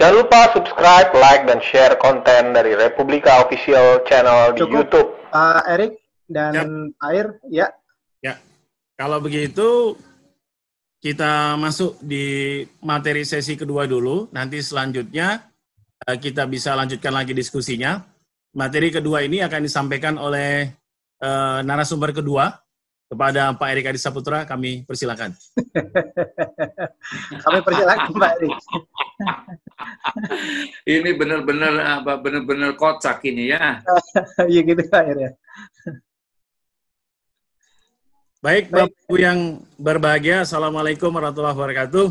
Jangan lupa subscribe, like, dan share konten dari Republika Official Channel di YouTube. Pak Erik dan Pak Air, ya. Ya, kalau begitu kita masuk di materi sesi kedua dulu. Nanti selanjutnya kita bisa lanjutkan lagi diskusinya. Materi kedua ini akan disampaikan oleh narasumber kedua. Kepada Pak Erik Adi Saputra, kami persilakan. Kami persilakan Pak Erik. Ini benar-benar kocak ini ya. Iya gitu Pak Erik ya. Baik, Bapak Ibu yang berbahagia, Assalamualaikum warahmatullahi wabarakatuh.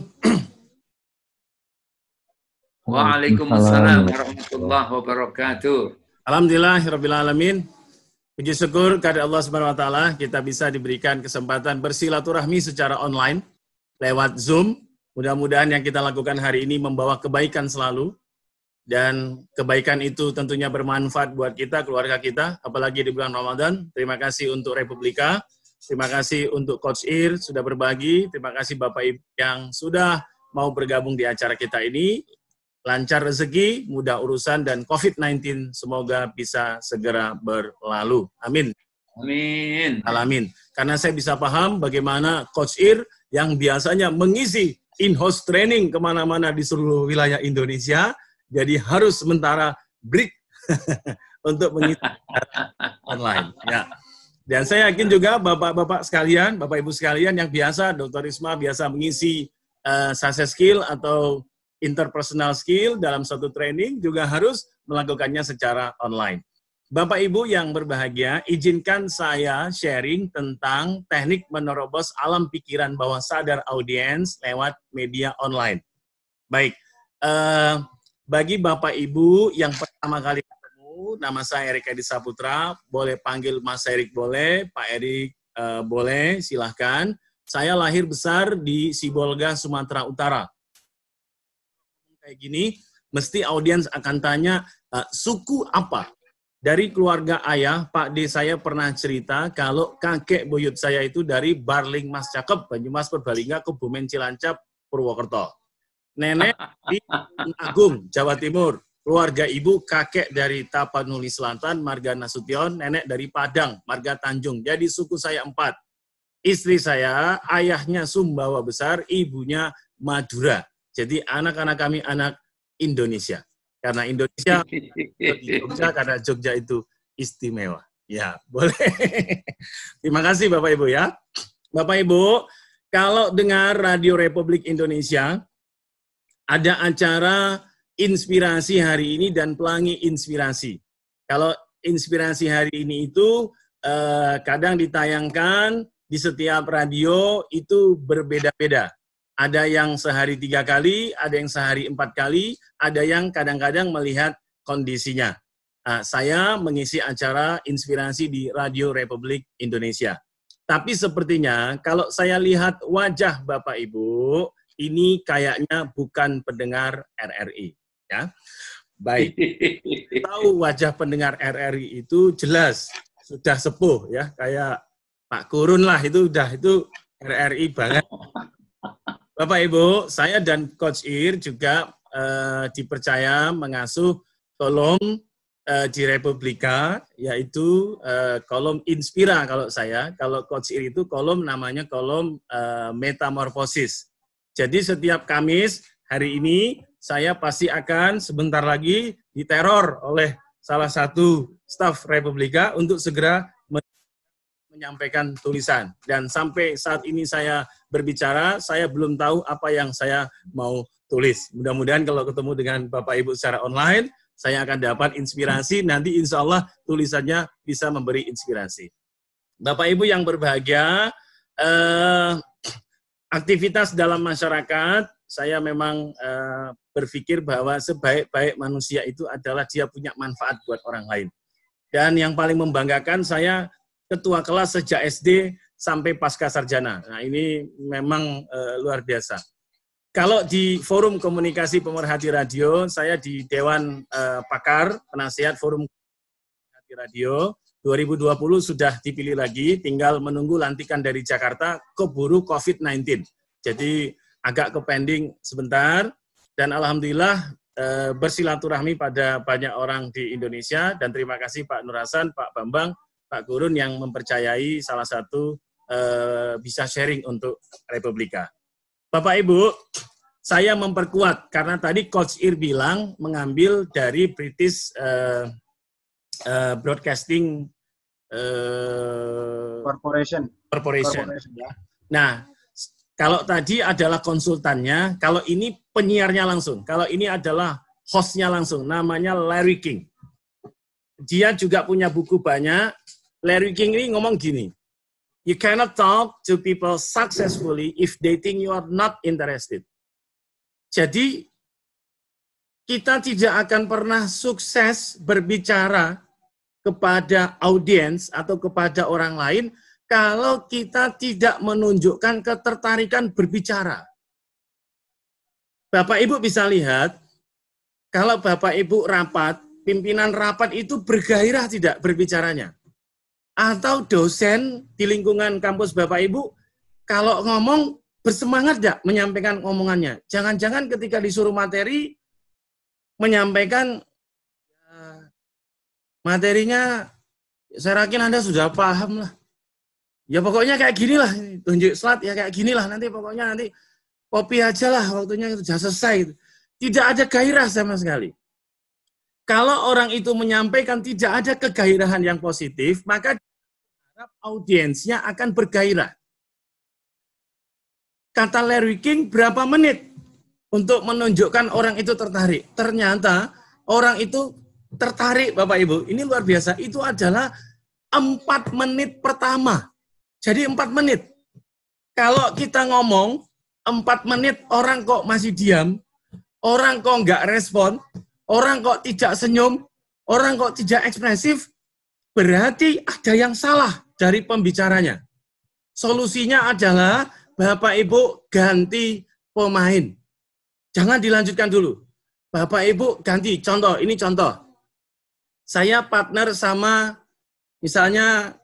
Waalaikumsalam warahmatullahi wabarakatuh. Alhamdulillahirabbil alamin. Puji syukur kepada Allah Subhanahu wa taala kita bisa diberikan kesempatan bersilaturahmi secara online lewat Zoom. Mudah-mudahan yang kita lakukan hari ini membawa kebaikan selalu dan kebaikan itu tentunya bermanfaat buat kita, keluarga kita, apalagi di bulan Ramadan. Terima kasih untuk Republika, terima kasih untuk Coach Ir sudah berbagi, terima kasih Bapak Ibu yang sudah mau bergabung di acara kita ini. Lancar rezeki, mudah urusan, dan COVID-19 semoga bisa segera berlalu. Amin. Amin. Alamin. Karena saya bisa paham bagaimana Coach Ir yang biasanya mengisi in-house training kemana-mana di seluruh wilayah Indonesia, jadi harus sementara break untuk mengisi online. Ya. Dan saya yakin juga bapak-bapak sekalian, bapak-ibu sekalian yang biasa, Dr. Risma biasa mengisi success skill atau interpersonal skill dalam satu training juga harus melakukannya secara online. Bapak Ibu yang berbahagia, izinkan saya sharing tentang teknik menerobos alam pikiran bawah sadar audiens lewat media online. Baik, bagi Bapak Ibu yang pertama kali ketemu, nama saya Erik Adi Saputra, boleh panggil Mas Erik boleh, Pak Erik boleh, silahkan. Saya lahir besar di Sibolga, Sumatera Utara. Kayak gini, mesti audiens akan tanya, suku apa? Dari keluarga ayah, Pak D saya pernah cerita kalau kakek buyut saya itu dari Barling Mas Cakep, Banyumas Purbalingga, Kebumen Cilancap, Purwokerto. Nenek di Agung, Jawa Timur. Keluarga ibu, kakek dari Tapanuli Selatan, Marga Nasution, nenek dari Padang, Marga Tanjung. Jadi suku saya 4. Istri saya, ayahnya Sumbawa Besar, ibunya Madura. Jadi anak-anak kami anak Indonesia. Karena Indonesia, Jogja, karena Jogja itu istimewa. Ya, boleh. Terima kasih Bapak Ibu ya. Bapak Ibu, kalau dengar Radio Republik Indonesia, ada acara inspirasi hari ini dan pelangi inspirasi. Kalau inspirasi hari ini itu kadang ditayangkan di setiap radio itu berbeda-beda. Ada yang sehari 3 kali, ada yang sehari 4 kali, ada yang kadang-kadang melihat kondisinya. Saya mengisi acara inspirasi di Radio Republik Indonesia. Tapi sepertinya kalau saya lihat wajah Bapak Ibu, ini kayaknya bukan pendengar RRI. Ya. Baik, tahu wajah pendengar RRI itu jelas, sudah sepuh ya, kayak Pak Kurun lah, itu RRI banget. Bapak Ibu, saya dan Coach Ir juga dipercaya mengasuh kolom di Republika, yaitu kolom Inspira kalau saya. Kalau Coach Ir itu kolom namanya kolom Metamorfosis. Jadi setiap Kamis hari ini saya pasti akan sebentar lagi diteror oleh salah satu staf Republika untuk segera menyampaikan tulisan. Dan sampai saat ini saya berbicara, saya belum tahu apa yang saya mau tulis. Mudah-mudahan kalau ketemu dengan Bapak Ibu secara online, saya akan dapat inspirasi, nanti insya Allah tulisannya bisa memberi inspirasi. Bapak Ibu yang berbahagia, aktivitas dalam masyarakat, saya memang berpikir bahwa sebaik-baik manusia itu adalah dia punya manfaat buat orang lain. Dan yang paling membanggakan, saya ketua kelas sejak SD sampai pasca sarjana. Nah ini memang luar biasa. Kalau di forum komunikasi pemerhati radio, saya di Dewan Pakar, penasihat forum pemerhati radio, 2020 sudah dipilih lagi, tinggal menunggu lantikan dari Jakarta, keburu COVID-19. Jadi agak ke pending sebentar, dan alhamdulillah bersilaturahmi pada banyak orang di Indonesia, dan terima kasih Pak Nur Hasan, Pak Bambang, Pak Gurun yang mempercayai salah satu bisa sharing untuk Republika. Bapak Ibu, saya memperkuat karena tadi Coach Ir bilang mengambil dari British Broadcasting Corporation. Ya. Nah, kalau tadi adalah konsultannya, kalau ini penyiarnya langsung, kalau ini adalah hostnya langsung, namanya Larry King. Dia juga punya buku banyak. Larry King ini ngomong gini, you cannot talk to people successfully if they think you are not interested. Jadi, kita tidak akan pernah sukses berbicara kepada audiens atau kepada orang lain kalau kita tidak menunjukkan ketertarikan berbicara. Bapak Ibu bisa lihat, kalau Bapak Ibu rapat, pimpinan rapat itu bergairah tidak berbicaranya. Atau dosen di lingkungan kampus Bapak Ibu, kalau ngomong bersemangat tidak menyampaikan omongannya. Jangan-jangan ketika disuruh materi, menyampaikan materinya, saya yakin Anda sudah paham lah. Ya pokoknya kayak gini lah, tunjuk slide ya kayak gini lah, nanti pokoknya nanti kopi aja lah, waktunya itu sudah selesai. Tidak ada gairah sama sekali. Kalau orang itu menyampaikan tidak ada kegairahan yang positif, maka audiensnya akan bergairah. Kata Larry King, berapa menit untuk menunjukkan orang itu tertarik? Ternyata orang itu tertarik, Bapak Ibu. Ini luar biasa. Itu adalah 4 menit pertama. Jadi 4 menit. Kalau kita ngomong 4 menit orang kok masih diam, orang kok nggak respon, orang kok tidak senyum, orang kok tidak ekspresif, berarti ada yang salah dari pembicaranya. Solusinya adalah Bapak Ibu ganti pemain. Jangan dilanjutkan dulu. Bapak Ibu ganti. Contoh, ini contoh. Saya partner sama misalnya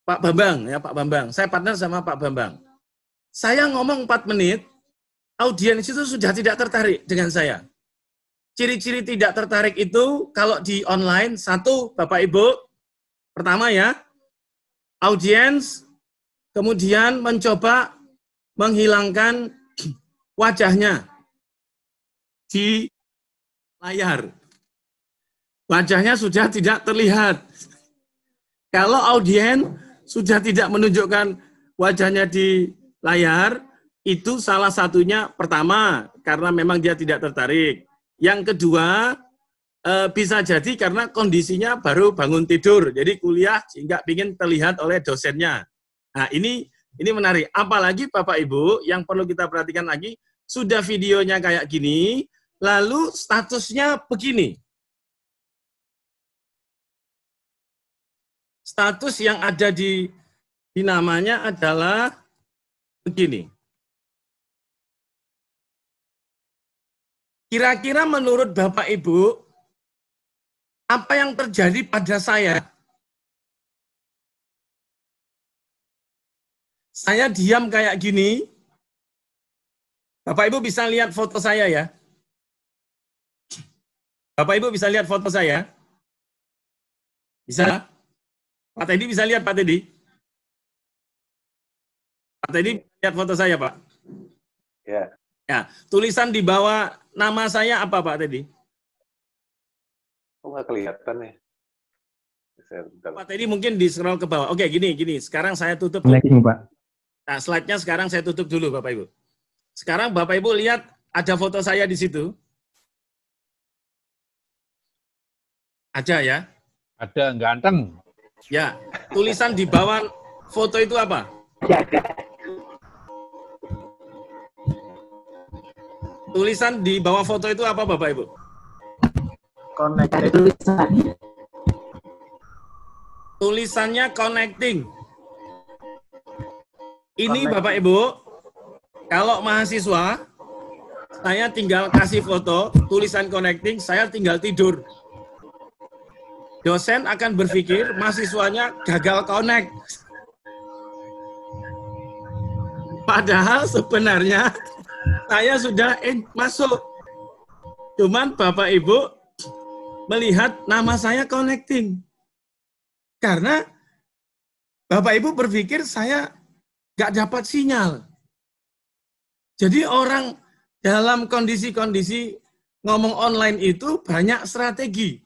Pak Bambang, ya Pak Bambang. Saya partner sama Pak Bambang. Saya ngomong 4 menit, audiens itu sudah tidak tertarik dengan saya. Ciri-ciri tidak tertarik itu kalau di online, 1, Bapak Ibu, pertama ya, audiens kemudian mencoba menghilangkan wajahnya di layar. Wajahnya sudah tidak terlihat. Kalau audiens sudah tidak menunjukkan wajahnya di layar, itu salah satunya pertama, karena memang dia tidak tertarik. Yang kedua, bisa jadi karena kondisinya baru bangun tidur, jadi kuliah sehingga ingin terlihat oleh dosennya. Nah, ini menarik. Apalagi Bapak Ibu, yang perlu kita perhatikan lagi, sudah videonya kayak gini, lalu statusnya begini. Status yang ada di namanya adalah begini. Kira-kira menurut Bapak Ibu, apa yang terjadi pada saya? Saya diam kayak gini. Bapak Ibu bisa lihat foto saya ya. Bapak Ibu bisa lihat foto saya? Bisa? Pak Teddy bisa lihat, Pak Teddy? Pak Teddy lihat foto saya, Pak? Ya. Ya, tulisan di bawah nama saya apa, Pak Teddy? Kok nggak kelihatan ya? Pak Teddy mungkin di scroll ke bawah. Oke, gini. Sekarang saya tutup. Connecting, Pak. Nah, slide-nya sekarang saya tutup dulu, Bapak Ibu. Sekarang Bapak Ibu lihat ada foto saya di situ. Ada ya? Ada, ganteng. Ya, tulisan di bawah foto itu apa? Tulisan di bawah foto itu apa, Bapak Ibu? Connected. Tulisannya connecting. Ini Bapak Ibu, kalau mahasiswa, saya tinggal kasih foto, tulisan connecting, saya tinggal tidur. Dosen akan berpikir mahasiswanya gagal connect. Padahal sebenarnya saya sudah masuk. Cuman Bapak Ibu melihat nama saya connecting. Karena Bapak Ibu berpikir saya nggak dapat sinyal. Jadi orang dalam kondisi-kondisi ngomong online itu banyak strategi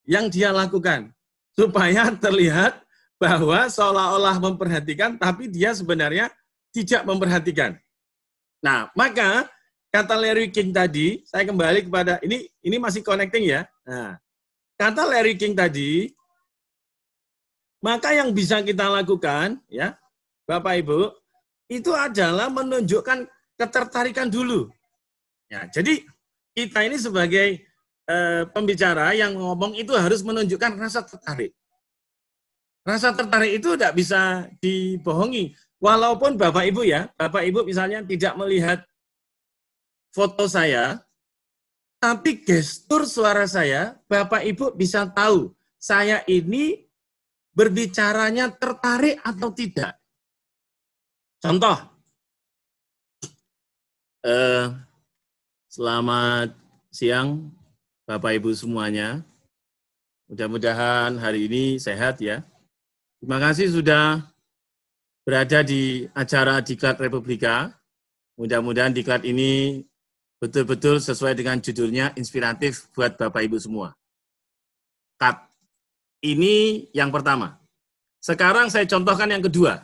yang dia lakukan. Supaya terlihat bahwa seolah-olah memperhatikan, tapi dia sebenarnya tidak memperhatikan. Nah, maka kata Larry King tadi, saya kembali kepada, ini masih connecting ya. Nah, kata Larry King tadi, maka yang bisa kita lakukan, ya, Bapak Ibu, itu adalah menunjukkan ketertarikan dulu. Ya, jadi kita ini sebagai pembicara yang ngomong itu harus menunjukkan rasa tertarik. Rasa tertarik itu tidak bisa dibohongi. Walaupun Bapak Ibu ya, Bapak Ibu misalnya tidak melihat foto saya, tapi gestur suara saya, Bapak Ibu bisa tahu saya ini berbicaranya tertarik atau tidak. Contoh, selamat siang Bapak Ibu semuanya. Mudah-mudahan hari ini sehat ya. Terima kasih sudah berada di acara Diklat Republika. Mudah-mudahan Diklat ini betul-betul sesuai dengan judulnya, inspiratif buat Bapak Ibu semua. Cut. Ini yang pertama. Sekarang saya contohkan yang kedua.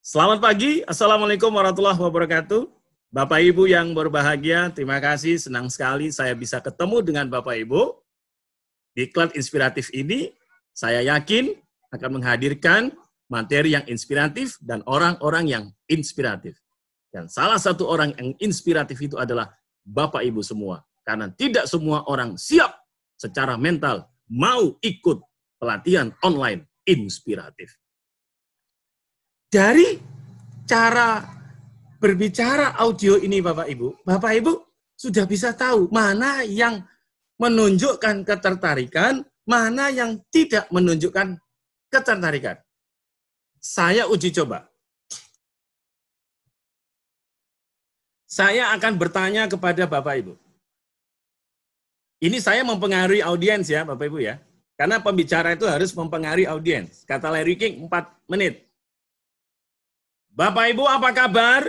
Selamat pagi, Assalamualaikum warahmatullahi wabarakatuh. Bapak Ibu yang berbahagia, terima kasih, senang sekali saya bisa ketemu dengan Bapak Ibu. Diklat inspiratif ini, saya yakin akan menghadirkan materi yang inspiratif dan orang-orang yang inspiratif. Dan salah satu orang yang inspiratif itu adalah Bapak Ibu semua. Karena tidak semua orang siap secara mental mau ikut pelatihan online inspiratif. Dari cara berbicara audio ini Bapak Ibu sudah bisa tahu mana yang menunjukkan ketertarikan, mana yang tidak menunjukkan ketertarikan. Saya uji coba. Saya akan bertanya kepada Bapak Ibu. Ini saya mempengaruhi audiens ya Bapak Ibu ya. Karena pembicara itu harus mempengaruhi audiens. Kata Larry King, 4 menit. Bapak Ibu apa kabar?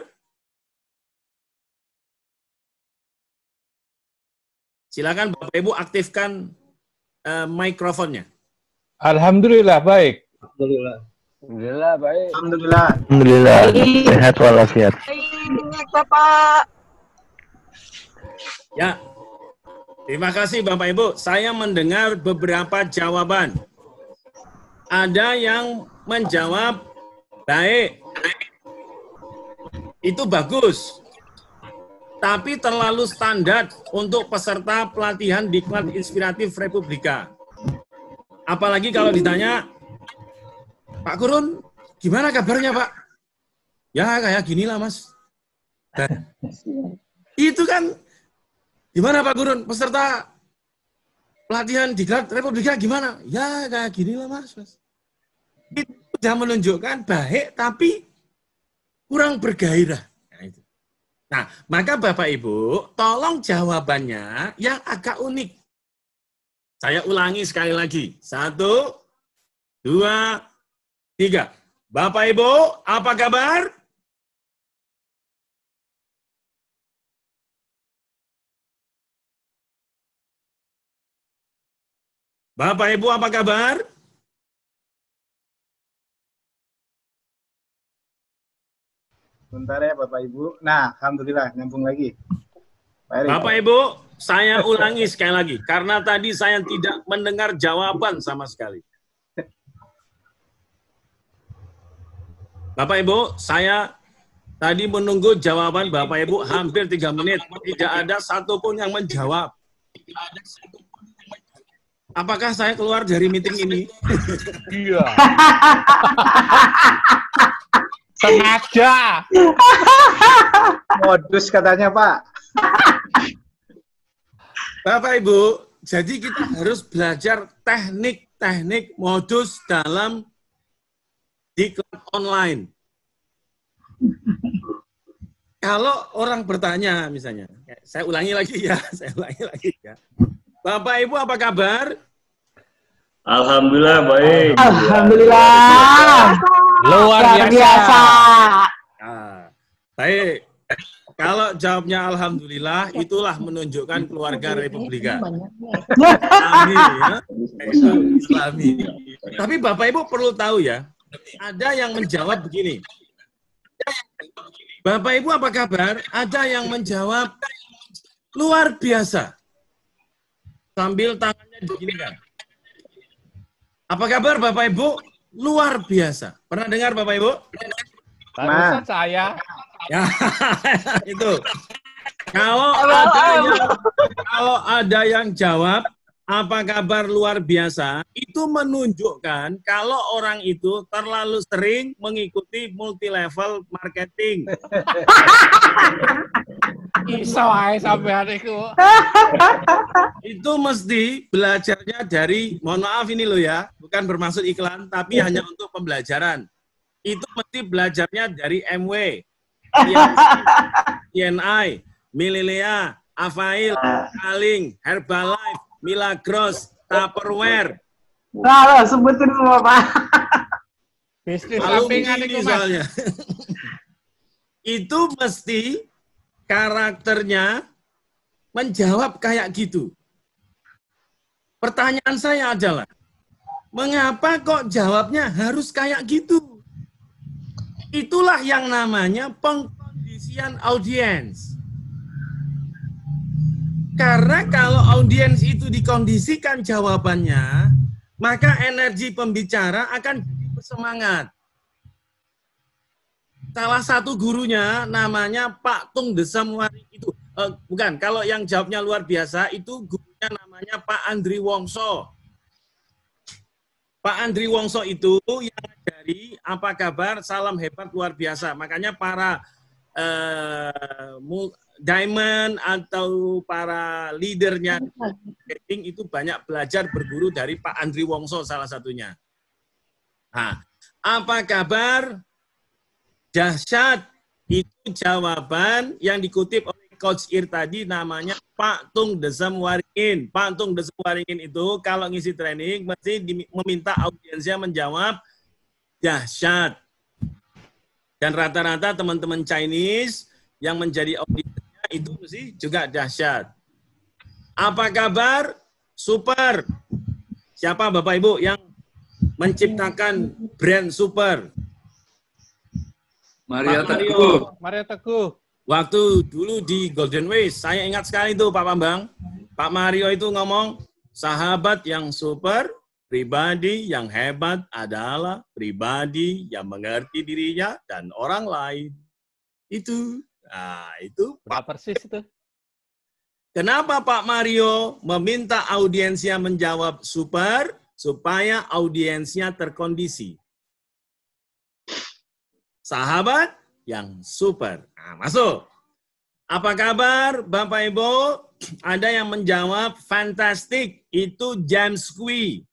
Silakan Bapak Ibu aktifkan mikrofonnya. Alhamdulillah baik. Alhamdulillah baik. Alhamdulillah. Alhamdulillah, sehat walafiat. Baik, Bapak. Ya, terima kasih Bapak Ibu. Saya mendengar beberapa jawaban. Ada yang menjawab baik. Itu bagus. Tapi terlalu standar untuk peserta pelatihan Diklat Inspiratif Republika. Apalagi kalau ditanya, Pak Gurun, gimana kabarnya Pak? Ya kayak gini lah Mas. Dan itu kan, gimana Pak Gurun, peserta pelatihan Diklat Republika gimana? Ya kayak gini lah Mas. Itu sudah menunjukkan baik tapi kurang bergairah. Nah, maka Bapak Ibu, tolong jawabannya yang agak unik. Saya ulangi sekali lagi. 1, 2, 3. Bapak Ibu, apa kabar? Bapak Ibu, apa kabar? Bentar ya Bapak Ibu. Nah, alhamdulillah nyambung lagi. Bapak Ibu, saya ulangi sekali lagi karena tadi saya tidak mendengar jawaban sama sekali. Bapak Ibu, saya tadi menunggu jawaban Bapak Ibu hampir 3 menit. Tidak ada satupun yang menjawab. Apakah saya keluar dari meeting ini? Iya. Sengaja. Modus katanya Pak. Bapak Ibu, jadi kita harus belajar teknik-teknik modus dalam diklat online. Kalau orang bertanya misalnya, saya ulangi lagi ya. Bapak Ibu apa kabar? Alhamdulillah baik. Alhamdulillah. Luar biasa. Nah, baik. Kalau jawabnya alhamdulillah, itulah menunjukkan keluarga Republika. Islami, ya. Itu Islami. Tapi Bapak Ibu perlu tahu ya, ada yang menjawab begini. Bapak Ibu apa kabar? Ada yang menjawab luar biasa. Sambil tangannya diginikan. Apa kabar Bapak Ibu? Luar biasa. Pernah dengar Bapak Ibu? Barusan saya. Ya, itu. Kalau ada yang jawab, apa kabar luar biasa, itu menunjukkan kalau orang itu terlalu sering mengikuti multi-level marketing. Iso ae sampean iku. Itu mesti belajarnya dari, mohon maaf ini loh ya, bukan bermaksud iklan, tapi hanya untuk pembelajaran. Itu mesti belajarnya dari MW, TNI, Mililea, Avail, Kaling, Herbalife, Milagros, Tupperware. Nah, sebutin semua, Pak. Bisnis sampingan Alumni iku Mas. misalnya. Itu mesti karakternya menjawab kayak gitu. Pertanyaan saya adalah, mengapa kok jawabnya harus kayak gitu? Itulah yang namanya pengkondisian audiens. Karena kalau audiens itu dikondisikan jawabannya, maka energi pembicara akan bersemangat. Salah satu gurunya namanya Pak Tung Desem Waring itu. Bukan, kalau yang jawabnya luar biasa itu gurunya namanya Pak Andri Wongso. Pak Andri Wongso itu yang dari apa kabar, salam hebat luar biasa. Makanya para Diamond atau para leadernya marketing itu banyak belajar berguru dari Pak Andri Wongso salah satunya. Nah, apa kabar? Dahsyat, itu jawaban yang dikutip oleh Coach Ir tadi namanya Pak Tung Desem Waringin. Pak Tung Desem Waringin itu kalau ngisi training mesti meminta audiensnya menjawab dahsyat. Dan rata-rata teman-teman Chinese yang menjadi audiensnya itu mesti juga dahsyat. Apa kabar? Super. Siapa Bapak Ibu yang menciptakan brand Super? Mario Pak Teguh. Mario Teguh. Waktu dulu di Golden Ways, saya ingat sekali itu Pak Bambang. Pak Mario itu ngomong, sahabat yang super, pribadi yang hebat adalah pribadi yang mengerti dirinya dan orang lain. Itu. Nah, itu. Berapa persis itu? Kenapa Pak Mario meminta audiensnya menjawab super? Supaya audiensnya terkondisi. Sahabat yang super. Nah, masuk. Apa kabar Bapak Ibu? Ada yang menjawab fantastic. Itu James Kui.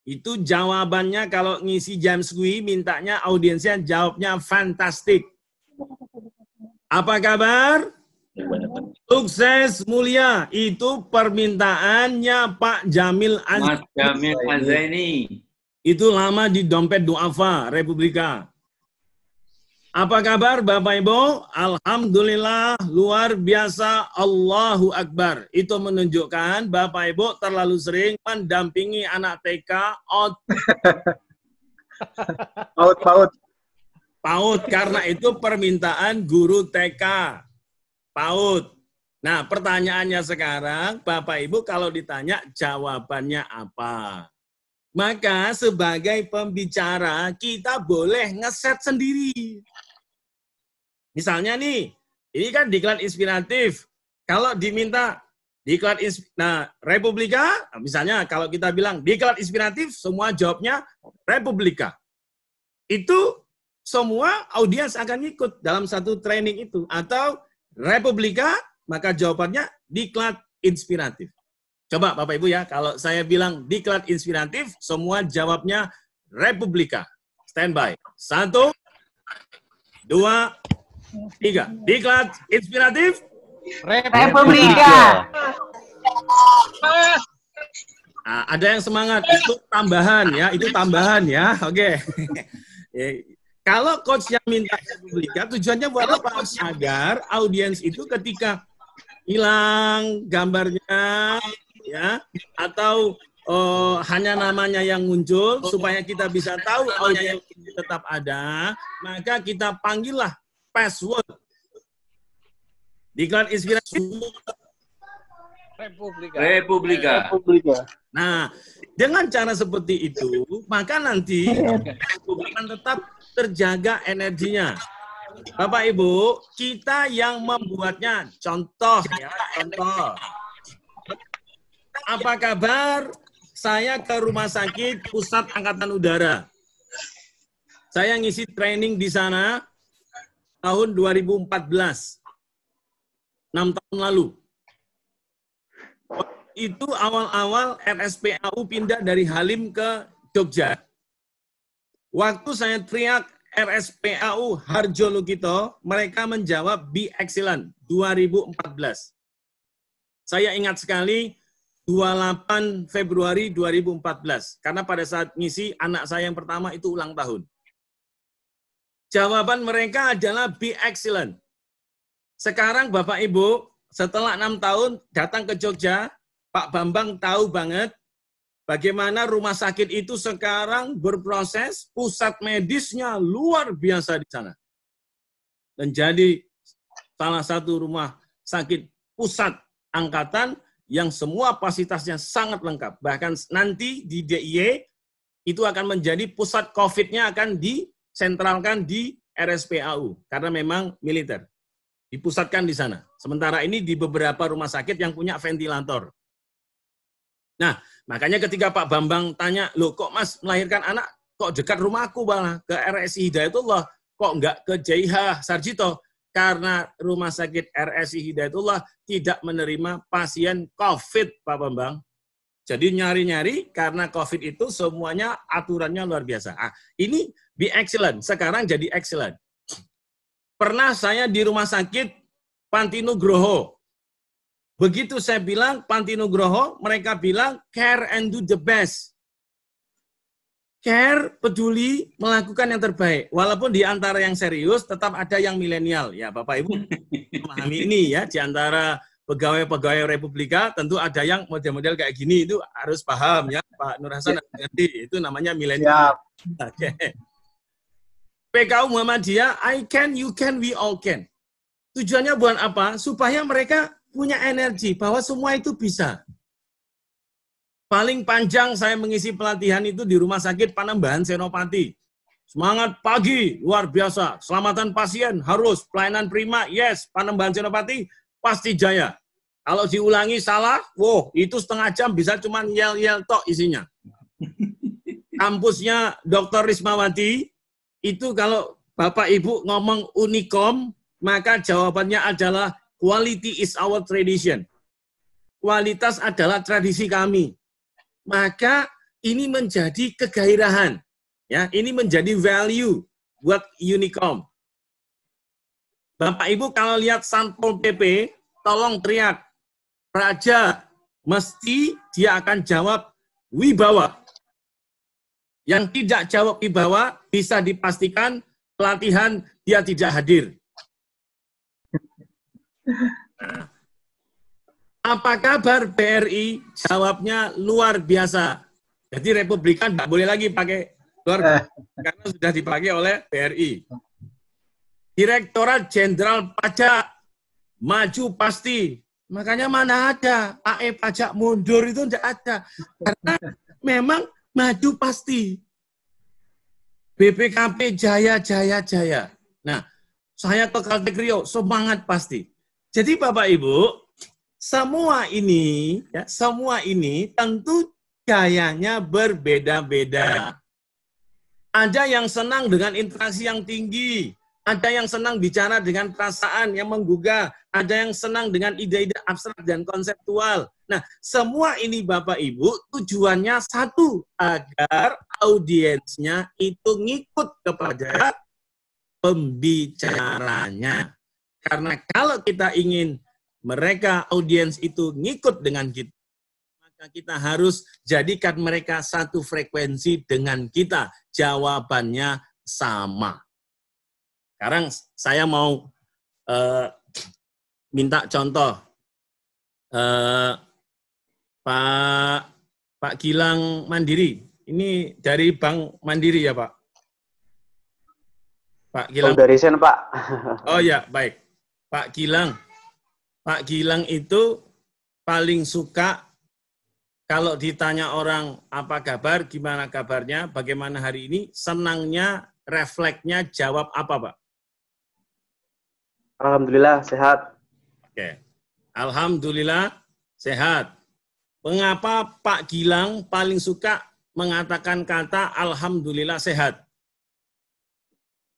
Itu jawabannya kalau ngisi James Kui, mintanya audiensnya jawabnya fantastic. Apa kabar? Sukses mulia. Itu permintaannya Pak Jamil Mas Jamil Azaini. Itu lama di dompet duafa Republika. Apa kabar Bapak Ibu? Alhamdulillah luar biasa, Allahu Akbar. Itu menunjukkan Bapak Ibu terlalu sering mendampingi anak TK PAUD karena itu permintaan guru TK PAUD. Nah, pertanyaannya sekarang Bapak Ibu kalau ditanya jawabannya apa? Maka sebagai pembicara kita boleh ngeset sendiri. Misalnya nih, ini kan diklat inspiratif. Kalau diminta diklat Republika, misalnya kalau kita bilang diklat inspiratif, semua jawabnya Republika. Itu semua audiens akan ikut dalam satu training itu. Atau Republika, maka jawabannya diklat inspiratif. Coba Bapak Ibu ya, kalau saya bilang diklat inspiratif, semua jawabnya Republika. Standby. 1, 2, 3. Diklat inspiratif. Republika. Nah, ada yang semangat, itu tambahan ya, itu tambahan ya. Oke. Kalau coach yang minta Republika, tujuannya buat apa? Agar audiens itu ketika hilang gambarnya, ya, atau hanya namanya yang muncul, supaya kita bisa tahu audiens tetap ada, maka kita panggillah password. Diklat inspirasi. Republika. Nah, dengan cara seperti itu, maka nanti akan tetap terjaga energinya. Bapak Ibu, kita yang membuatnya, contoh ya, contoh. Apa kabar? Saya ke Rumah Sakit Pusat Angkatan Udara. Saya ngisi training di sana tahun 2014. 6 tahun lalu. Itu awal-awal RSPAU pindah dari Halim ke Jogja. Waktu saya teriak RSPAU Harjo Lukito, mereka menjawab Be Excellent 2014. Saya ingat sekali 28 Februari 2014, karena pada saat ngisi anak saya yang pertama itu ulang tahun. Jawaban mereka adalah Be Excellent. Sekarang Bapak Ibu, setelah 6 tahun datang ke Jogja, Pak Bambang tahu banget bagaimana rumah sakit itu sekarang berproses, pusat medisnya luar biasa di sana. Menjadi salah satu rumah sakit pusat angkatan yang semua fasilitasnya sangat lengkap. Bahkan nanti di DIY itu akan menjadi pusat COVID-nya akan disentralkan di RSPAU karena memang militer. Dipusatkan di sana. Sementara ini di beberapa rumah sakit yang punya ventilator. Nah, makanya ketika Pak Bambang tanya, loh kok Mas melahirkan anak, kok dekat rumahku malah, ke RSI Hidayatullah, kok enggak ke JIH Sarjito? Karena rumah sakit RSI Hidayatullah tidak menerima pasien COVID, Pak Bambang. Jadi nyari-nyari, karena COVID itu semuanya aturannya luar biasa. Ah, ini Be Excellent, sekarang jadi Excellent. Pernah saya di rumah sakit Panti Nugroho. Begitu saya bilang Panti Nugroho, mereka bilang care and do the best. Care, peduli, melakukan yang terbaik. Walaupun di antara yang serius tetap ada yang milenial. Ya Bapak Ibu memahami ini ya, di antara pegawai-pegawai Republika tentu ada yang model-model kayak gini, itu harus paham ya Pak Nur Hasan, ngerti, itu namanya milenial. Oke. PKU Muhammadiyah, I can, you can, we all can. Tujuannya buat apa? Supaya mereka punya energi, bahwa semua itu bisa. Paling panjang saya mengisi pelatihan itu di Rumah Sakit Panembahan Senopati. Semangat pagi, luar biasa. Selamatan pasien, harus. Pelayanan prima, yes. Panembahan Senopati, pasti jaya. Kalau diulangi salah, wow, itu setengah jam bisa cuma yel-yel tok isinya. Kampusnya Dr. Rismawati, itu kalau Bapak Ibu ngomong Unicom, maka jawabannya adalah quality is our tradition. Kualitas adalah tradisi kami. Maka ini menjadi kegairahan. Ya, ini menjadi value buat Unicom. Bapak Ibu kalau lihat Satpol PP, tolong teriak, Praja, mesti dia akan jawab wibawa. Yang tidak jawab wibawa, bisa dipastikan pelatihan dia tidak hadir. Nah, apa kabar BRI? Jawabnya luar biasa. Jadi Republikan tidak boleh lagi pakai luar biasa, karena sudah dipakai oleh BRI. Direktorat Jenderal Pajak maju pasti. Makanya mana ada AE pajak mundur itu tidak ada. Karena memang maju pasti. BPKP jaya, jaya, jaya. Nah, saya ke Kaltek Rio, semangat pasti. Jadi Bapak Ibu, semua ini tentu gayanya berbeda-beda. Ada yang senang dengan interaksi yang tinggi, ada yang senang bicara dengan perasaan yang menggugah, ada yang senang dengan ide-ide abstrak dan konseptual. Nah, semua ini Bapak Ibu tujuannya satu, agar audiensnya itu ngikut kepada pembicaranya. Karena kalau kita ingin mereka audiens itu ngikut dengan kita, maka kita harus jadikan mereka satu frekuensi dengan kita. Jawabannya sama. Sekarang saya mau minta contoh. Pak Gilang Mandiri. Ini dari Bank Mandiri ya, Pak? Pak Gilang. Oh, dari Sen, Pak. Oh ya, baik. Pak Gilang. Pak Gilang itu paling suka kalau ditanya orang apa kabar, gimana kabarnya, bagaimana hari ini, senangnya, refleksnya jawab apa, Pak? Alhamdulillah sehat. Oke. Alhamdulillah sehat. Mengapa Pak Gilang paling suka mengatakan kata Alhamdulillah sehat?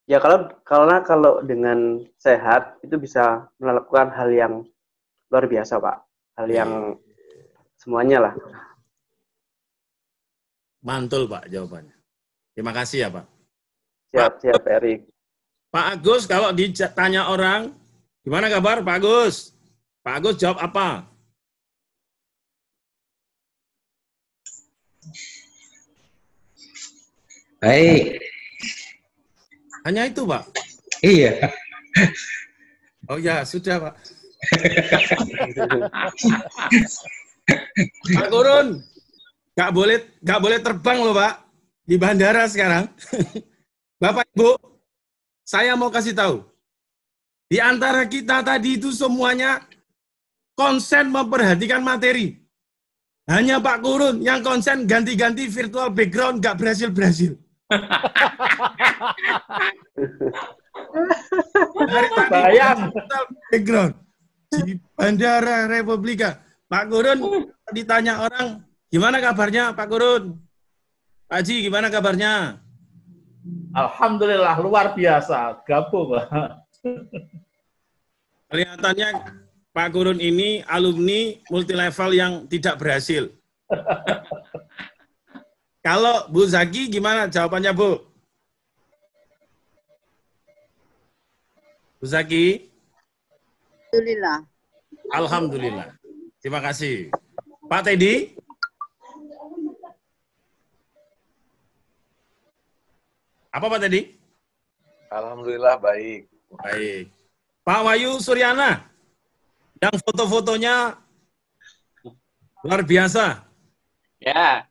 Ya kalau dengan sehat itu bisa melakukan hal yang luar biasa, Pak. Hal yang semuanya lah. Mantul, Pak, jawabannya. Terima kasih ya, Pak. Siap, Erik. Pak Agus, kalau ditanya orang, gimana kabar Pak Agus? Pak Agus jawab apa? Baik. Hanya itu, Pak? Iya. Oh ya, sudah, Pak. Pak Gurun, nggak boleh terbang loh, Pak, di bandara sekarang. Bapak Ibu, saya mau kasih tahu, di antara kita tadi itu semuanya konsen memperhatikan materi. Hanya Pak Gurun yang konsen ganti-ganti virtual background nggak berhasil. Dari tadi virtual background di Bandara Republika. Pak Gurun ditanya orang, gimana kabarnya Pak Gurun? Pak Haji, gimana kabarnya? Alhamdulillah, luar biasa. Gabung. Kelihatannya Pak Gurun ini alumni multilevel yang tidak berhasil. Kalau Bu Zaki, gimana jawabannya, Bu? Bu Zaki? Alhamdulillah. Alhamdulillah. Terima kasih. Pak Teddy? Apa Pak Teddy? Alhamdulillah baik. Baik. Pak Wahyu Suryana, yang foto-fotonya luar biasa. Ya.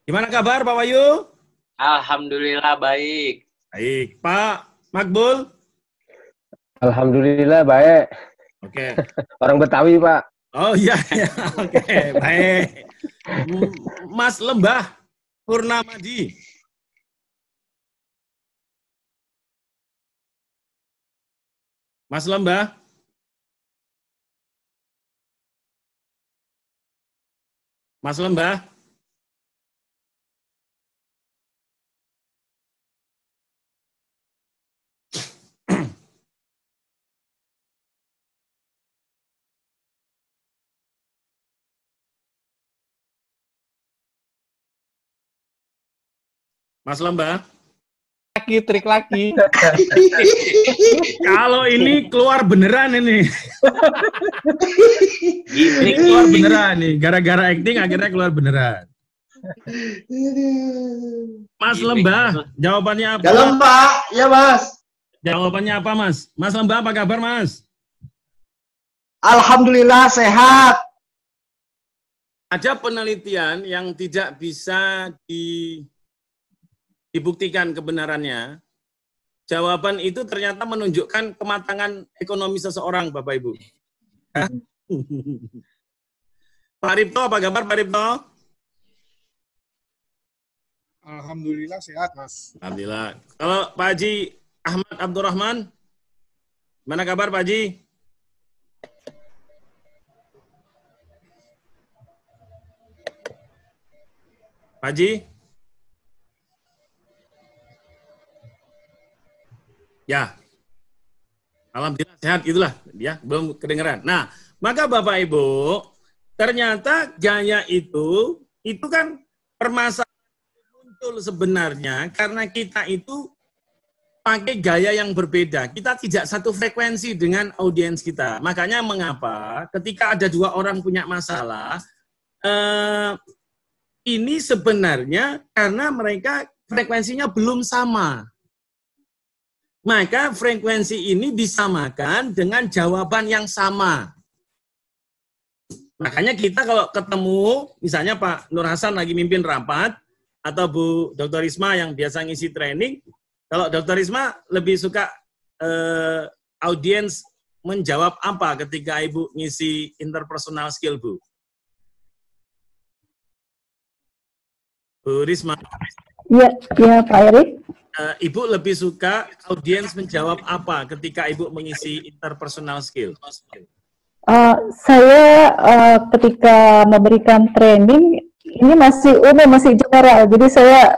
Gimana kabar Pak Wahyu? Alhamdulillah baik. Baik. Pak Makbul? Alhamdulillah baik. Oke. Orang Betawi, Pak. Oh iya, ya. Oke, baik. Mas Lembah Purnamadi. Mas Lembah? Mas Lembah? Mas Lembah? Trik lagi. Kalau ini keluar beneran ini. Ini keluar beneran nih. Gara-gara acting akhirnya keluar beneran. Mas Lembah, jawabannya apa? Dalam, Pak. Ya, Mas. Jawabannya apa, Mas? Mas Lembah, apa kabar, Mas? Alhamdulillah sehat. Ada penelitian yang tidak bisa dibuktikan kebenarannya. Jawaban itu ternyata menunjukkan kematangan ekonomi seseorang, Bapak Ibu. Pak Ripto, apa kabar Pak Ripto? Alhamdulillah sehat, Mas. Alhamdulillah. Kalau Pak Haji Ahmad Abdurrahman, mana kabar Pak Haji? Pak Haji? Ya, alhamdulillah sehat, itulah ya, belum kedengeran. Nah, maka Bapak Ibu, ternyata gaya itu kan permasalahan muncul sebenarnya karena kita itu pakai gaya yang berbeda. Kita tidak satu frekuensi dengan audiens kita. Makanya mengapa ketika ada dua orang punya masalah, ini sebenarnya karena mereka frekuensinya belum sama. Maka frekuensi ini disamakan dengan jawaban yang sama. Makanya kita kalau ketemu, misalnya Pak Nur Hasan lagi mimpin rapat, atau Bu Dr. Risma yang biasa ngisi training, kalau Dr. Risma lebih suka audiens menjawab apa ketika Ibu ngisi interpersonal skill, Bu? Bu Risma. Iya Pak Erik. Ibu lebih suka audiens menjawab apa ketika Ibu mengisi interpersonal skill? Saya ketika memberikan training, ini masih umum, masih general. Jadi saya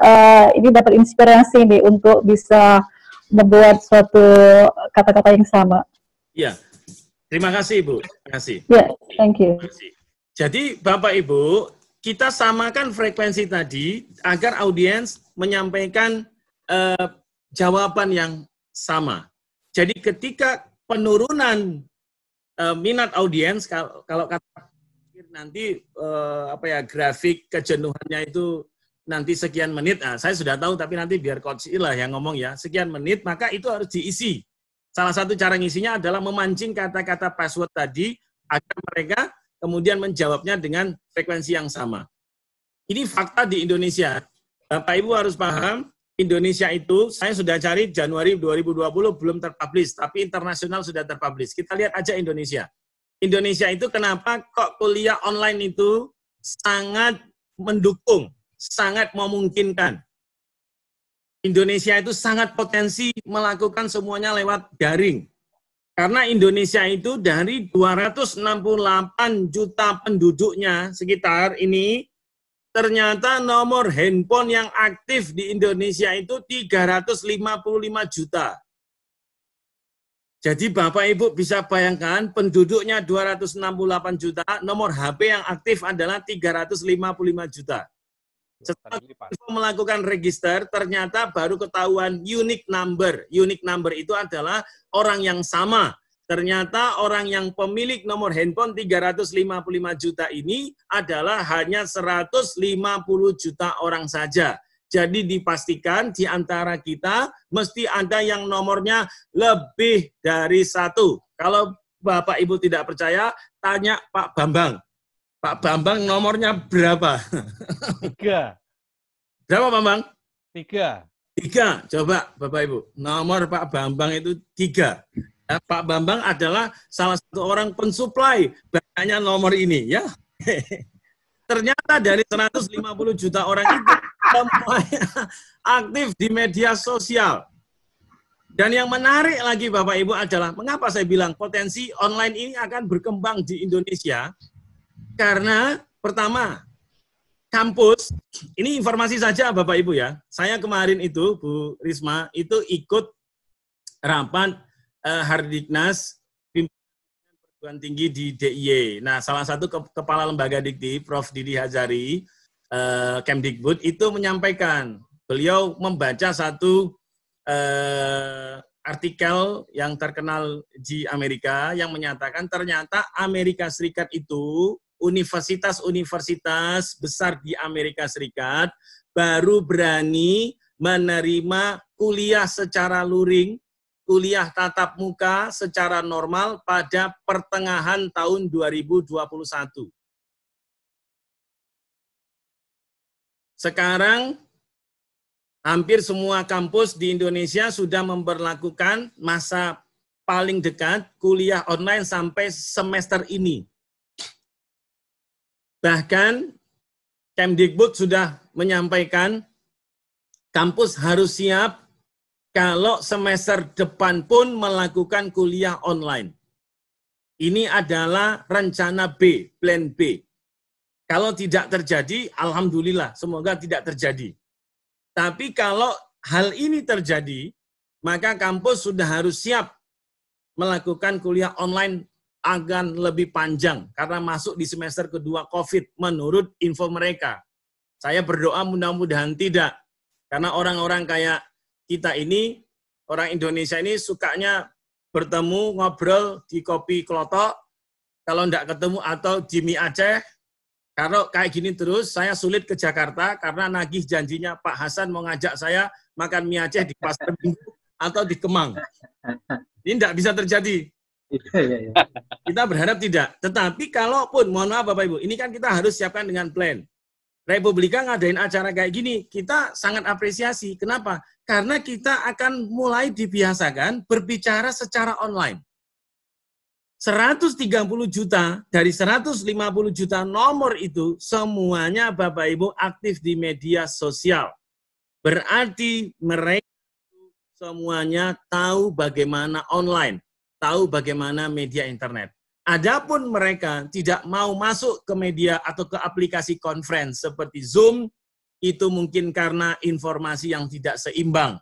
ini dapat inspirasi nih untuk bisa membuat suatu kata-kata yang sama. Iya, terima kasih Ibu. Terima kasih. Ya, thank you. Jadi Bapak Ibu, kita samakan frekuensi tadi agar audiens menyampaikan jawaban yang sama. Jadi ketika penurunan minat audiens, kalau kata nanti grafik kejenuhannya itu nanti sekian menit, saya sudah tahu tapi nanti biar Coach Ilah yang ngomong ya, sekian menit, maka itu harus diisi. Salah satu cara ngisinya adalah memancing kata-kata password tadi agar mereka kemudian menjawabnya dengan frekuensi yang sama. Ini fakta di Indonesia. Bapak Ibu harus paham, Indonesia itu, saya sudah cari Januari 2020 belum terpublish, tapi internasional sudah terpublish. Kita lihat aja Indonesia. Indonesia itu kenapa kok kuliah online itu sangat mendukung, sangat memungkinkan. Indonesia itu sangat potensi melakukan semuanya lewat daring. Karena Indonesia itu dari 268 juta penduduknya sekitar ini, ternyata nomor handphone yang aktif di Indonesia itu 355 juta. Jadi Bapak Ibu bisa bayangkan penduduknya 268 juta, nomor HP yang aktif adalah 355 juta. Setelah melakukan register, ternyata baru ketahuan unique number. Unique number itu adalah orang yang sama. Ternyata orang yang pemilik nomor handphone 355 juta ini adalah hanya 150 juta orang saja. Jadi dipastikan di antara kita mesti ada yang nomornya lebih dari 1. Kalau Bapak Ibu tidak percaya, tanya Pak Bambang. Pak Bambang nomornya berapa? 3. Berapa Bambang? 3. 3. Coba Bapak Ibu, nomor Pak Bambang itu 3. Ya, Pak Bambang adalah salah satu orang pensuplai banyaknya nomor ini, ya. Ternyata dari 150 juta orang itu semuanya aktif di media sosial. Dan yang menarik lagi Bapak Ibu adalah, mengapa saya bilang potensi online ini akan berkembang di Indonesia? Karena pertama, kampus, ini informasi saja Bapak Ibu ya. Saya kemarin itu, Bu Risma, itu ikut rapat Hardiknas pimpinan perguruan tinggi di DIY. Nah, salah satu kepala lembaga dikti, Prof. Didi Hazari, Kemdikbud, itu menyampaikan, beliau membaca satu artikel yang terkenal di Amerika yang menyatakan ternyata Amerika Serikat itu, universitas-universitas besar di Amerika Serikat baru berani menerima kuliah secara luring, kuliah tatap muka secara normal pada pertengahan tahun 2021. Sekarang, hampir semua kampus di Indonesia sudah memberlakukan masa paling dekat kuliah online sampai semester ini. Bahkan, Kemdikbud sudah menyampaikan kampus harus siap kalau semester depan pun melakukan kuliah online. Ini adalah rencana B, plan B. Kalau tidak terjadi, alhamdulillah, semoga tidak terjadi. Tapi kalau hal ini terjadi, maka kampus sudah harus siap melakukan kuliah online akan lebih panjang karena masuk di semester kedua COVID menurut info mereka. Saya berdoa mudah-mudahan tidak. Karena orang-orang kayak kita ini Orang Indonesia ini sukanya bertemu, ngobrol di kopi Klotok, kalau enggak ketemu atau di mie Aceh. Kalau kayak gini terus, saya sulit ke Jakarta karena nagih janjinya Pak Hasan mau ngajak saya makan mie Aceh di Pasar Minggu atau di Kemang. Ini enggak bisa terjadi. Kita berharap tidak. Tetapi kalaupun, mohon maaf Bapak Ibu, ini kan kita harus siapkan dengan plan. Republika ngadain acara kayak gini, kita sangat apresiasi. Kenapa? Karena kita akan mulai dibiasakan berbicara secara online. 130 juta dari 150 juta nomor itu semuanya Bapak Ibu aktif di media sosial. Berarti mereka semuanya tahu bagaimana online, tahu bagaimana media internet. Adapun mereka tidak mau masuk ke media atau ke aplikasi conference seperti Zoom, itu mungkin karena informasi yang tidak seimbang.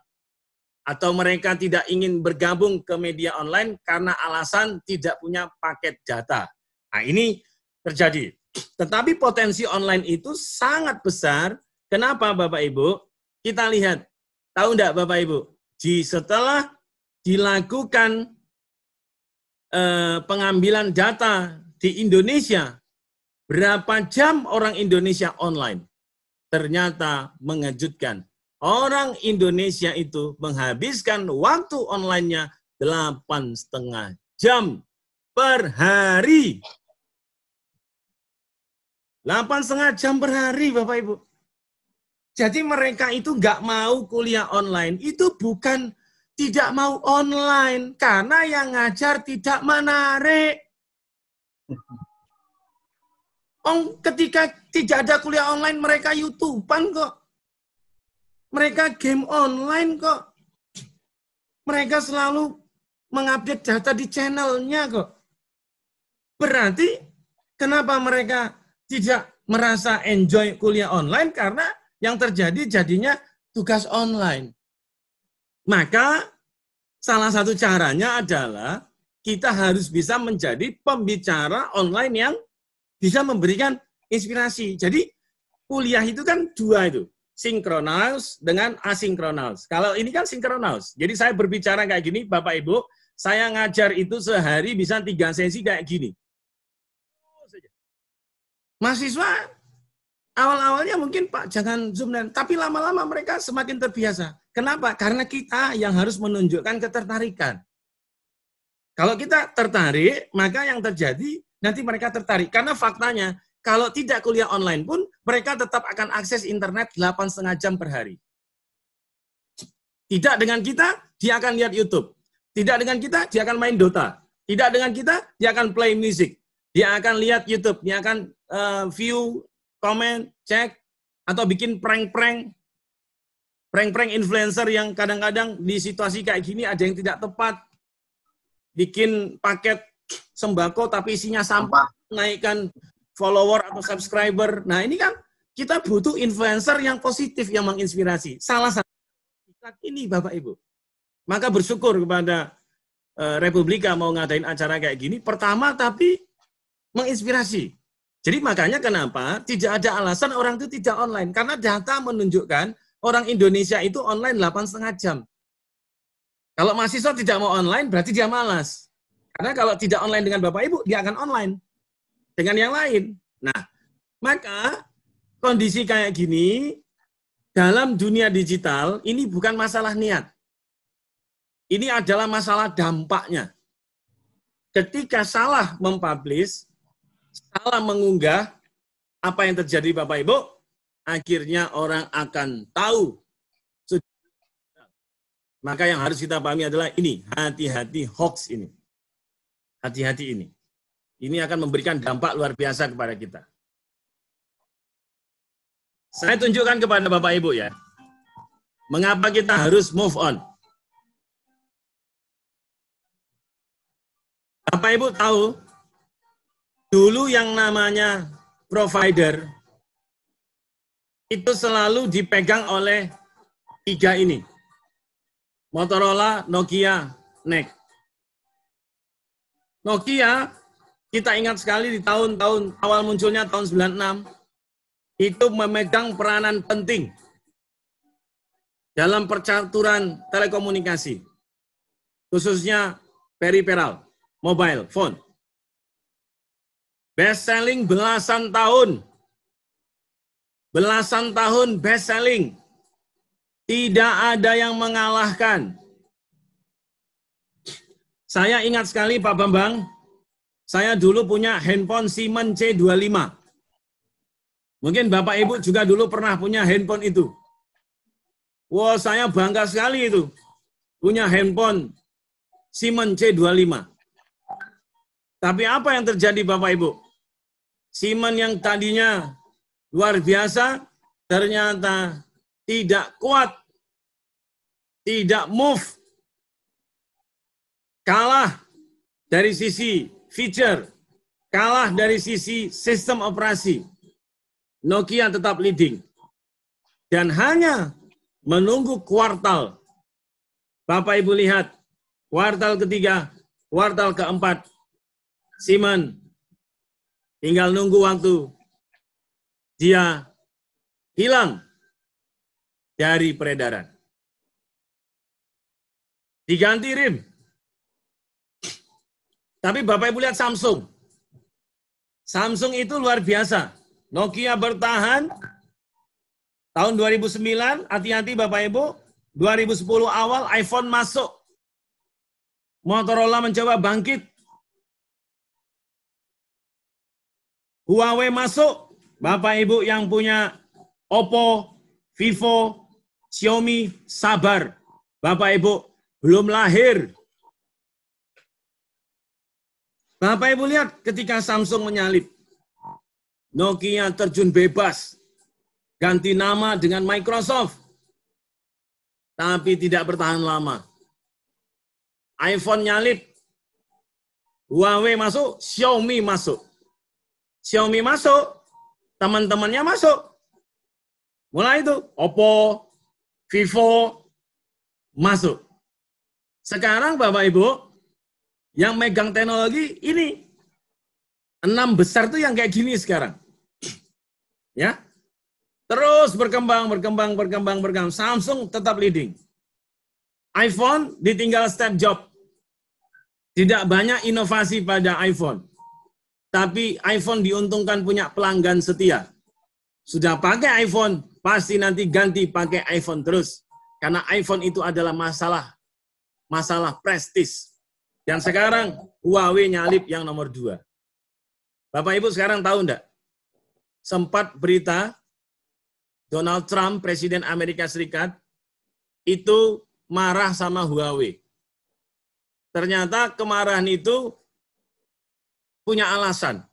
Atau mereka tidak ingin bergabung ke media online karena alasan tidak punya paket data. Nah, ini terjadi. Tetapi potensi online itu sangat besar. Kenapa Bapak Ibu? Kita lihat. Tahu enggak Bapak Ibu? Setelah dilakukan pengambilan data di Indonesia, berapa jam orang Indonesia online? Ternyata mengejutkan. Orang Indonesia itu menghabiskan waktu online-nya 8,5 jam per hari. 8,5 jam per hari, Bapak Ibu. Jadi mereka itu nggak mau kuliah online. Itu bukan tidak mau online, karena yang ngajar tidak menarik. Ketika tidak ada kuliah online, mereka YouTube-an kok. Mereka game online kok. Mereka selalu mengupdate data di channelnya kok. Berarti, kenapa mereka tidak merasa enjoy kuliah online? Karena yang terjadi jadinya tugas online. Maka salah satu caranya adalah kita harus bisa menjadi pembicara online yang bisa memberikan inspirasi. Jadi kuliah itu kan dua itu, sinkronus dengan asinkronus. Kalau ini kan sinkronus. Jadi saya berbicara kayak gini, Bapak Ibu, saya ngajar itu sehari bisa 3 sesi kayak gini. Mahasiswa awal-awalnya mungkin Pak jangan Zoom, tapi lama-lama mereka semakin terbiasa. Kenapa? Karena kita yang harus menunjukkan ketertarikan. Kalau kita tertarik, maka yang terjadi nanti mereka tertarik. Karena faktanya, kalau tidak kuliah online pun, mereka tetap akan akses internet 8,5 jam per hari. Tidak dengan kita, dia akan lihat YouTube. Tidak dengan kita, dia akan main Dota. Tidak dengan kita, dia akan play music. Dia akan lihat YouTube, dia akan view, komen, cek, atau bikin prank-prank influencer yang kadang-kadang di situasi kayak gini ada yang tidak tepat. Bikin paket sembako tapi isinya sampah, naikkan follower atau subscriber. Nah ini kan kita butuh influencer yang positif, yang menginspirasi. Salah satu ini Bapak Ibu. Maka bersyukur kepada Republika mau ngadain acara kayak gini. Pertama tapi menginspirasi. Jadi makanya kenapa tidak ada alasan orang itu tidak online. Karena data menunjukkan orang Indonesia itu online 8,5 jam. Kalau mahasiswa tidak mau online, berarti dia malas. Karena kalau tidak online dengan Bapak Ibu, dia akan online dengan yang lain. Nah, maka kondisi kayak gini, dalam dunia digital, ini bukan masalah niat. Ini adalah masalah dampaknya. Ketika salah mempublish, salah mengunggah, apa yang terjadi Bapak Ibu? Akhirnya orang akan tahu. Maka yang harus kita pahami adalah ini, hati-hati hoax ini. Hati-hati ini. Ini akan memberikan dampak luar biasa kepada kita. Saya tunjukkan kepada Bapak Ibu ya. Mengapa kita harus move on. Bapak Ibu tahu, dulu yang namanya provider, itu selalu dipegang oleh 3 ini. Motorola, Nokia, NEC. Nokia, kita ingat sekali di tahun-tahun awal munculnya tahun 96, itu memegang peranan penting dalam percaturan telekomunikasi. khususnya peripheral, mobile phone. Best selling belasan tahun. Belasan tahun best selling. Tidak ada yang mengalahkan. Saya ingat sekali Pak Bambang, saya dulu punya handphone Siemens C25. Mungkin Bapak Ibu juga dulu pernah punya handphone itu. Wah, saya bangga sekali itu. Punya handphone Siemens C25. Tapi apa yang terjadi Bapak Ibu? Siemens yang tadinya luar biasa, ternyata tidak kuat, tidak move, kalah dari sisi feature, kalah dari sisi sistem operasi. Nokia tetap leading. Dan hanya menunggu kuartal. Bapak Ibu lihat, kuartal ketiga, kuartal keempat, Siemens tinggal nunggu waktu. Dia hilang dari peredaran. Diganti RIM. Tapi Bapak Ibu lihat Samsung. Samsung itu luar biasa. Nokia bertahan. Tahun 2009, hati-hati Bapak Ibu. 2010 awal iPhone masuk. Motorola mencoba bangkit. Huawei masuk. Bapak Ibu yang punya Oppo, Vivo, Xiaomi, sabar. Bapak Ibu belum lahir. Bapak Ibu lihat ketika Samsung menyalip. Nokia terjun bebas. Ganti nama dengan Microsoft. Tapi tidak bertahan lama. iPhone nyalip. Huawei masuk, Xiaomi masuk. Xiaomi masuk, teman-temannya masuk. Mulai itu, Oppo, Vivo, masuk. Sekarang Bapak Ibu, yang megang teknologi ini, 6 besar tuh yang kayak gini sekarang. Ya, terus berkembang. Samsung tetap leading. iPhone ditinggal Steve Jobs. Tidak banyak inovasi pada iPhone. Tapi iPhone diuntungkan punya pelanggan setia. Sudah pakai iPhone, pasti nanti ganti pakai iPhone terus. Karena iPhone itu adalah masalah prestis. Dan sekarang Huawei nyalip yang nomor 2. Bapak Ibu sekarang tahu enggak? Sempat berita Donald Trump, Presiden Amerika Serikat, itu marah sama Huawei. Ternyata kemarahan itu punya alasan.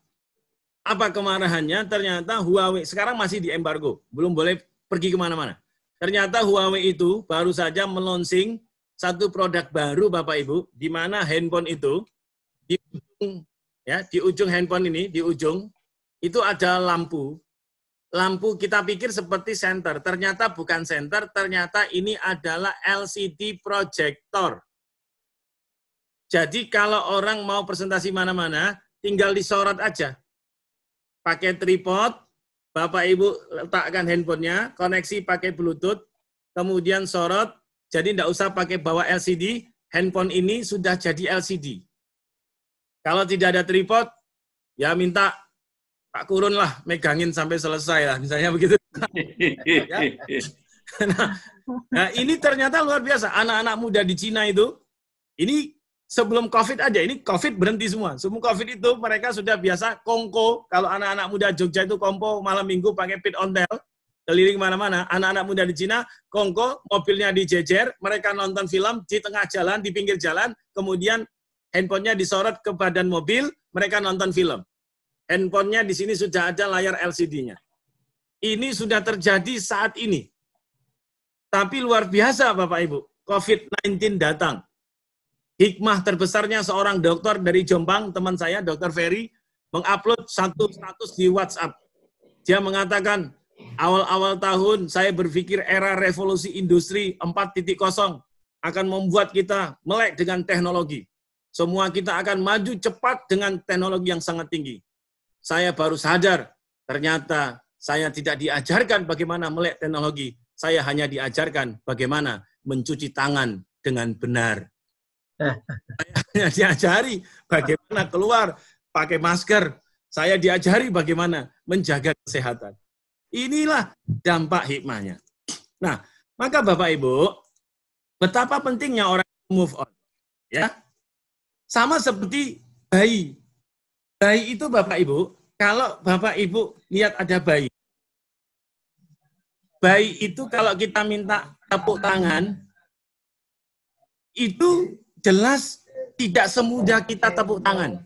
Apa kemarahannya? Ternyata Huawei, sekarang masih di embargo, belum boleh pergi kemana-mana. Ternyata Huawei itu baru saja melonsing satu produk baru Bapak Ibu, di mana handphone itu, di ujung handphone ini, di ujung, itu ada lampu. Lampu kita pikir seperti senter, ternyata bukan senter, ternyata ini adalah LCD projector. Jadi kalau orang mau presentasi mana-mana, tinggal disorot aja. Pakai tripod, Bapak Ibu letakkan handphonenya, koneksi pakai Bluetooth, kemudian sorot, jadi tidak usah pakai bawa LCD, handphone ini sudah jadi LCD. Kalau tidak ada tripod, ya minta Pak Kurun lah, megangin sampai selesai lah, misalnya begitu. Nah, ini ternyata luar biasa. Anak-anak muda di Cina itu, ini sebelum COVID aja, ini COVID berhenti semua. Sebelum COVID itu mereka sudah biasa kongko. Kalau anak-anak muda Jogja itu kongko malam minggu pakai pit ontel, keliling mana-mana. Anak-anak muda di Cina kongko, mobilnya dijejer, mereka nonton film di tengah jalan, di pinggir jalan, kemudian handphonenya disorot ke badan mobil, mereka nonton film. Handphonenya di sini sudah ada layar LCD-nya. Ini sudah terjadi saat ini. Tapi luar biasa Bapak Ibu, COVID-19 datang. Hikmah terbesarnya seorang dokter dari Jombang, teman saya, Dr. Ferry, mengupload satu status di WhatsApp. Dia mengatakan, awal-awal tahun saya berpikir era revolusi industri 4.0 akan membuat kita melek dengan teknologi. Semua kita akan maju cepat dengan teknologi yang sangat tinggi. Saya baru sadar, ternyata saya tidak diajarkan bagaimana melek teknologi. Saya hanya diajarkan bagaimana mencuci tangan dengan benar. Saya diajari bagaimana keluar pakai masker. Saya diajari bagaimana menjaga kesehatan. Inilah dampak hikmahnya. Nah, maka Bapak Ibu, betapa pentingnya orang move on. Ya, sama seperti bayi. Bayi itu Bapak Ibu, kalau Bapak Ibu lihat ada bayi. Bayi itu kalau kita minta tepuk tangan, itu jelas tidak semudah kita tepuk tangan.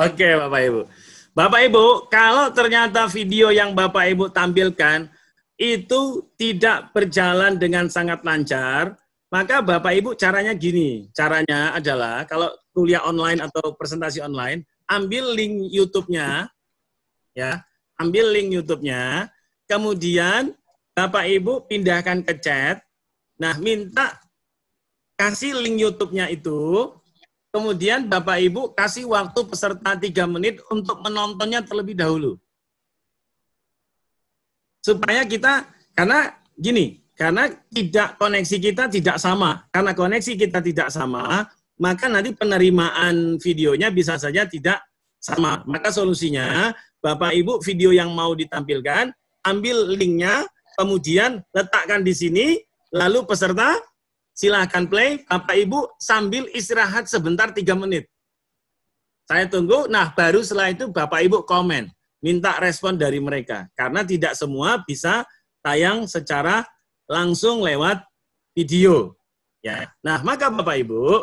Oke Bapak Ibu. Bapak Ibu, kalau ternyata video yang Bapak Ibu tampilkan itu tidak berjalan dengan sangat lancar, maka Bapak Ibu caranya gini. Caranya adalah kalau kuliah online atau presentasi online, ambil link YouTube-nya, ya, ambil link YouTube-nya, kemudian Bapak Ibu pindahkan ke chat. Nah, minta kasih link YouTube-nya itu. Kemudian Bapak Ibu kasih waktu peserta 3 menit untuk menontonnya terlebih dahulu. Supaya kita, karena gini, karena koneksi kita tidak sama. Karena koneksi kita tidak sama, maka nanti penerimaan videonya bisa saja tidak sama. Maka solusinya, Bapak Ibu video yang mau ditampilkan, ambil linknya, kemudian letakkan di sini, lalu peserta silahkan play, Bapak Ibu sambil istirahat sebentar 3 menit. Saya tunggu, nah baru setelah itu Bapak Ibu komen, minta respon dari mereka. Karena tidak semua bisa tayang secara langsung lewat video. Ya. Nah, maka Bapak Ibu,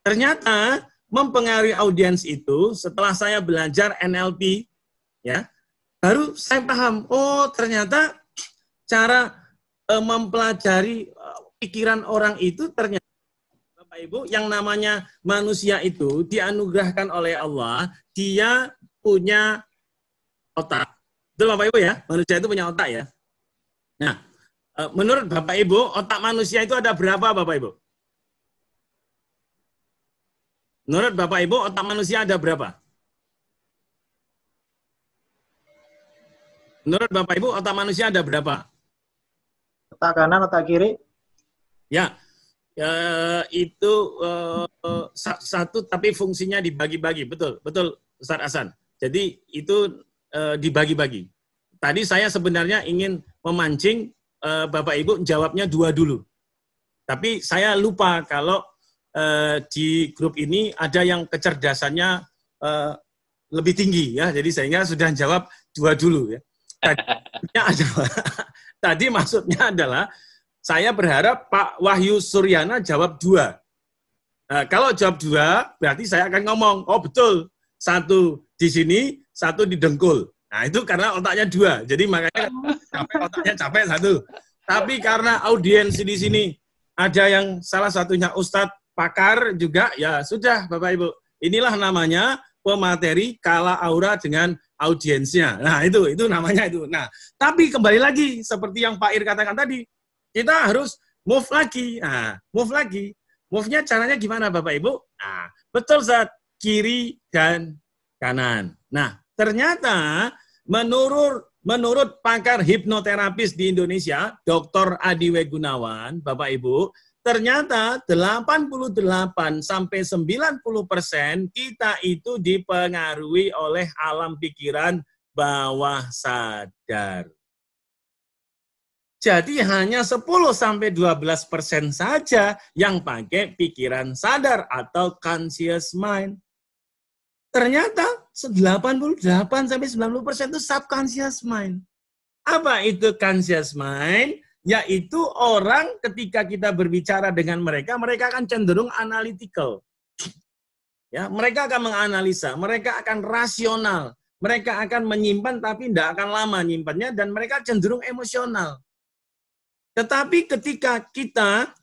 ternyata mempengaruhi audiens itu setelah saya belajar NLP, ya, baru saya paham, oh ternyata cara mempelajari pikiran orang itu ternyata Bapak Ibu yang namanya manusia itu dianugerahkan oleh Allah, dia punya otak. Betul Bapak Ibu ya? Manusia itu punya otak ya. Nah, menurut Bapak Ibu, otak manusia itu ada berapa Bapak Ibu? Menurut Bapak Ibu, otak manusia ada berapa? Menurut Bapak Ibu, otak manusia ada berapa? Otak kanan, otak kiri. Ya, itu satu tapi fungsinya dibagi-bagi, betul Ustaz Hasan. Jadi itu dibagi-bagi. Tadi saya sebenarnya ingin memancing Bapak Ibu jawabnya 2 dulu. Tapi saya lupa kalau di grup ini ada yang kecerdasannya lebih tinggi ya. Jadi sehingga sudah jawab 2 dulu ya. Tadi maksudnya adalah saya berharap Pak Wahyu Suryana jawab 2. Nah, kalau jawab 2, berarti saya akan ngomong, oh betul, 1 di sini, 1 di dengkul. Nah itu karena otaknya 2, jadi makanya otaknya capek 1. Tapi karena audiens di sini ada yang salah satunya Ustadz pakar juga, ya sudah Bapak Ibu. Inilah namanya pemateri kalah aura dengan audiensnya. Nah itu namanya itu. Nah tapi kembali lagi seperti yang Pak Ir katakan tadi, kita harus move lagi. Nah, move lagi. Move-nya caranya gimana Bapak Ibu? Nah, betul Zat, kiri dan kanan. Nah, ternyata menurut pakar hipnoterapis di Indonesia, Dr. Adiwe Gunawan, Bapak Ibu, ternyata 88 sampai 90% kita itu dipengaruhi oleh alam pikiran bawah sadar. Jadi hanya 10-12% saja yang pakai pikiran sadar atau conscious mind. Ternyata 88-90% itu subconscious mind. Apa itu conscious mind? Yaitu orang ketika kita berbicara dengan mereka, mereka akan cenderung analytical. Ya, mereka akan menganalisa, mereka akan rasional, mereka akan menyimpan tapi tidak akan lama nyimpannya dan mereka cenderung emosional. Tetapi ketika kita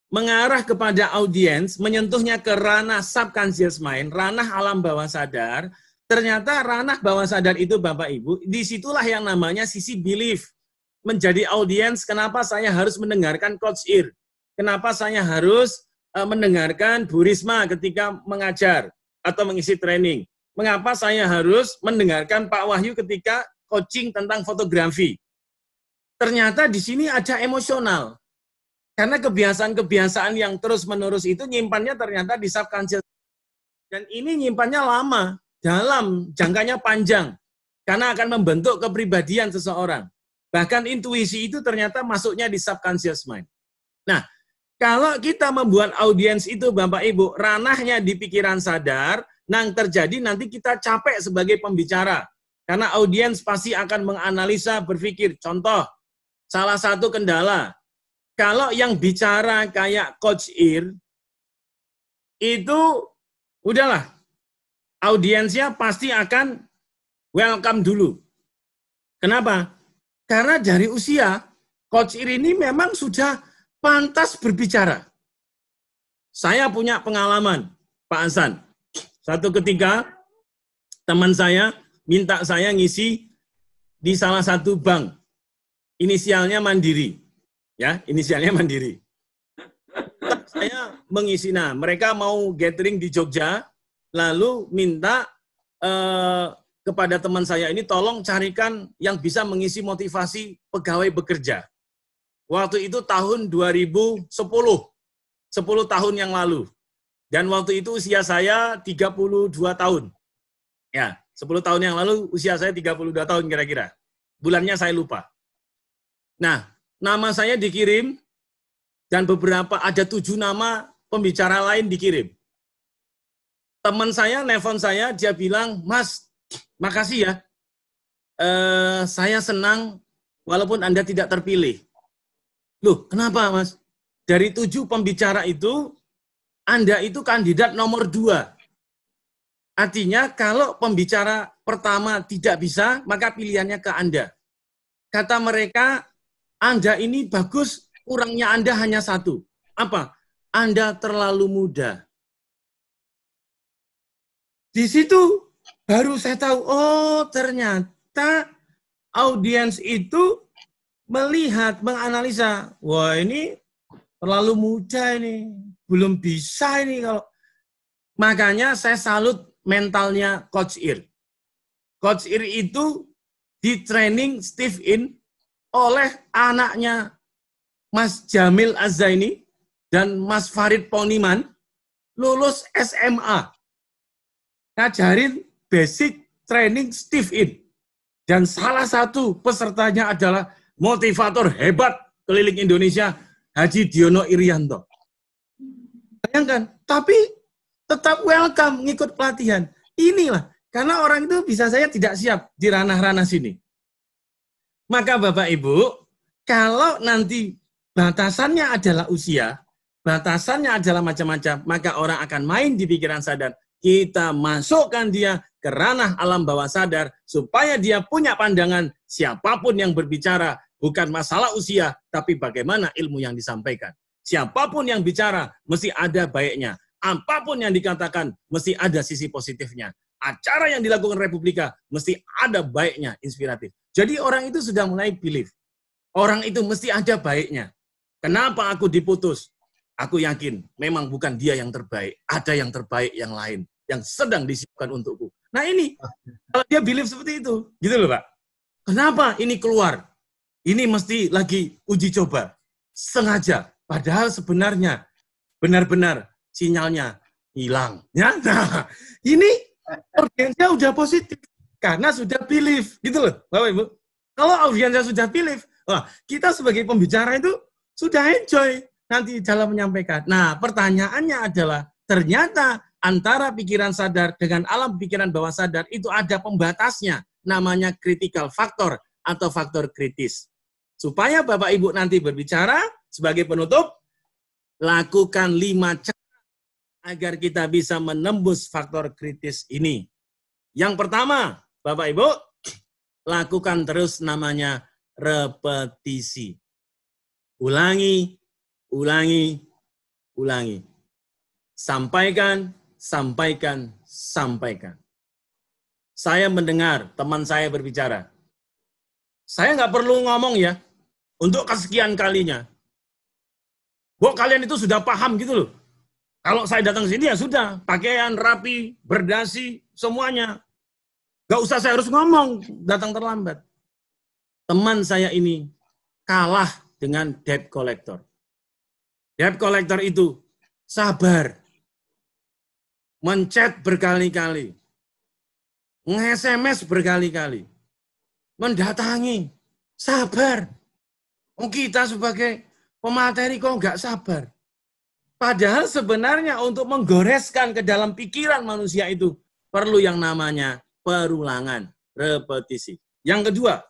mengarah kepada audiens, menyentuhnya ke ranah subconscious mind, ranah alam bawah sadar, ternyata ranah bawah sadar itu Bapak Ibu, disitulah yang namanya sisi belief. Menjadi audiens, kenapa saya harus mendengarkan Coach Ir? Kenapa saya harus mendengarkan Bu Risma ketika mengajar atau mengisi training? Mengapa saya harus mendengarkan Pak Wahyu ketika coaching tentang fotografi? Ternyata di sini ada emosional. Karena kebiasaan-kebiasaan yang terus-menerus itu nyimpannya ternyata di subconscious. Dan ini nyimpannya lama, dalam, jangkanya panjang. Karena akan membentuk kepribadian seseorang. Bahkan intuisi itu ternyata masuknya di subconscious mind. Nah, kalau kita membuat audiens itu Bapak Ibu, ranahnya di pikiran sadar, yang terjadi nanti kita capek sebagai pembicara. Karena audiens pasti akan menganalisa, berpikir. Contoh, salah satu kendala, kalau yang bicara kayak Coach Ir, itu udahlah, audiensnya pasti akan welcome dulu. Kenapa? Karena dari usia, Coach Ir ini memang sudah pantas berbicara. Saya punya pengalaman, Pak Hasan. Satu ketika, teman saya minta saya ngisi di salah satu bank. Inisialnya Mandiri. Ya, inisialnya Mandiri. Saya mengisi, nah mereka mau gathering di Jogja, lalu minta kepada teman saya ini tolong carikan yang bisa mengisi motivasi pegawai bekerja. Waktu itu tahun 2010, 10 tahun yang lalu. Dan waktu itu usia saya 32 tahun. Ya, 10 tahun yang lalu usia saya 32 tahun kira-kira. Bulannya saya lupa. Nah, nama saya dikirim, dan beberapa, ada 7 nama pembicara lain dikirim. Teman saya, nelfon saya, dia bilang, Mas, makasih ya, saya senang walaupun Anda tidak terpilih. Loh, kenapa Mas? Dari 7 pembicara itu, Anda itu kandidat nomor 2. Artinya, kalau pembicara pertama tidak bisa, maka pilihannya ke Anda. Kata mereka, Anda ini bagus, kurangnya Anda hanya 1. Apa? Anda terlalu muda. Di situ baru saya tahu, oh ternyata audiens itu melihat, menganalisa, wah ini terlalu muda ini, belum bisa ini kalau. Makanya saya salut mentalnya Coach Ir. Coach Ir itu di training Steve In oleh anaknya Mas Jamil Az-Zaini dan Mas Farid Poniman, lulus SMA. Ngajarin basic training Steve In. Dan salah satu pesertanya adalah motivator hebat keliling Indonesia, Haji Diono Irianto. Bayangkan, tapi tetap welcome ngikut pelatihan. Inilah, karena orang itu bisa saya tidak siap di ranah-ranah sini. Maka Bapak Ibu, kalau nanti batasannya adalah usia, batasannya adalah macam-macam, maka orang akan main di pikiran sadar. Kita masukkan dia ke ranah alam bawah sadar, supaya dia punya pandangan siapapun yang berbicara, bukan masalah usia, tapi bagaimana ilmu yang disampaikan. Siapapun yang bicara, mesti ada baiknya. Apapun yang dikatakan, mesti ada sisi positifnya. Acara yang dilakukan Republika, mesti ada baiknya, inspiratif. Jadi orang itu sudah mulai believe. Orang itu mesti ada baiknya. Kenapa aku diputus? Aku yakin memang bukan dia yang terbaik. Ada yang terbaik yang lain yang sedang disiapkan untukku. Nah ini, kalau dia believe seperti itu, gitu loh Pak. Kenapa ini keluar? Ini mesti lagi uji coba. Sengaja. Padahal sebenarnya benar-benar sinyalnya hilang. Ya? Nah, ini audiensnya udah positif. karena sudah believe, gitu loh, Bapak Ibu. Kalau audiensnya sudah believe, wah, kita sebagai pembicara itu sudah enjoy nanti dalam menyampaikan. Nah, pertanyaannya adalah, ternyata antara pikiran sadar dengan alam pikiran bawah sadar itu ada pembatasnya, namanya critical factor atau faktor kritis. Supaya Bapak Ibu nanti berbicara, sebagai penutup, lakukan 5 cara agar kita bisa menembus faktor kritis ini. Yang pertama, Bapak Ibu, lakukan terus namanya repetisi. Ulangi, ulangi, ulangi. Sampaikan, sampaikan, sampaikan. Saya mendengar teman saya berbicara. Saya nggak perlu ngomong ya, untuk kesekian kalinya. Bu, kalian itu sudah paham gitu loh. Kalau saya datang sini ya sudah, pakaian rapi, berdasi, semuanya. Nggak usah saya harus ngomong, datang terlambat. Teman saya ini kalah dengan debt collector. Debt collector itu sabar. Menchat berkali-kali. Nge-SMS berkali-kali. Mendatangi. Sabar. Oh, kita sebagai pemateri kok nggak sabar. Padahal sebenarnya untuk menggoreskan ke dalam pikiran manusia itu perlu yang namanya perulangan, repetisi. Yang kedua,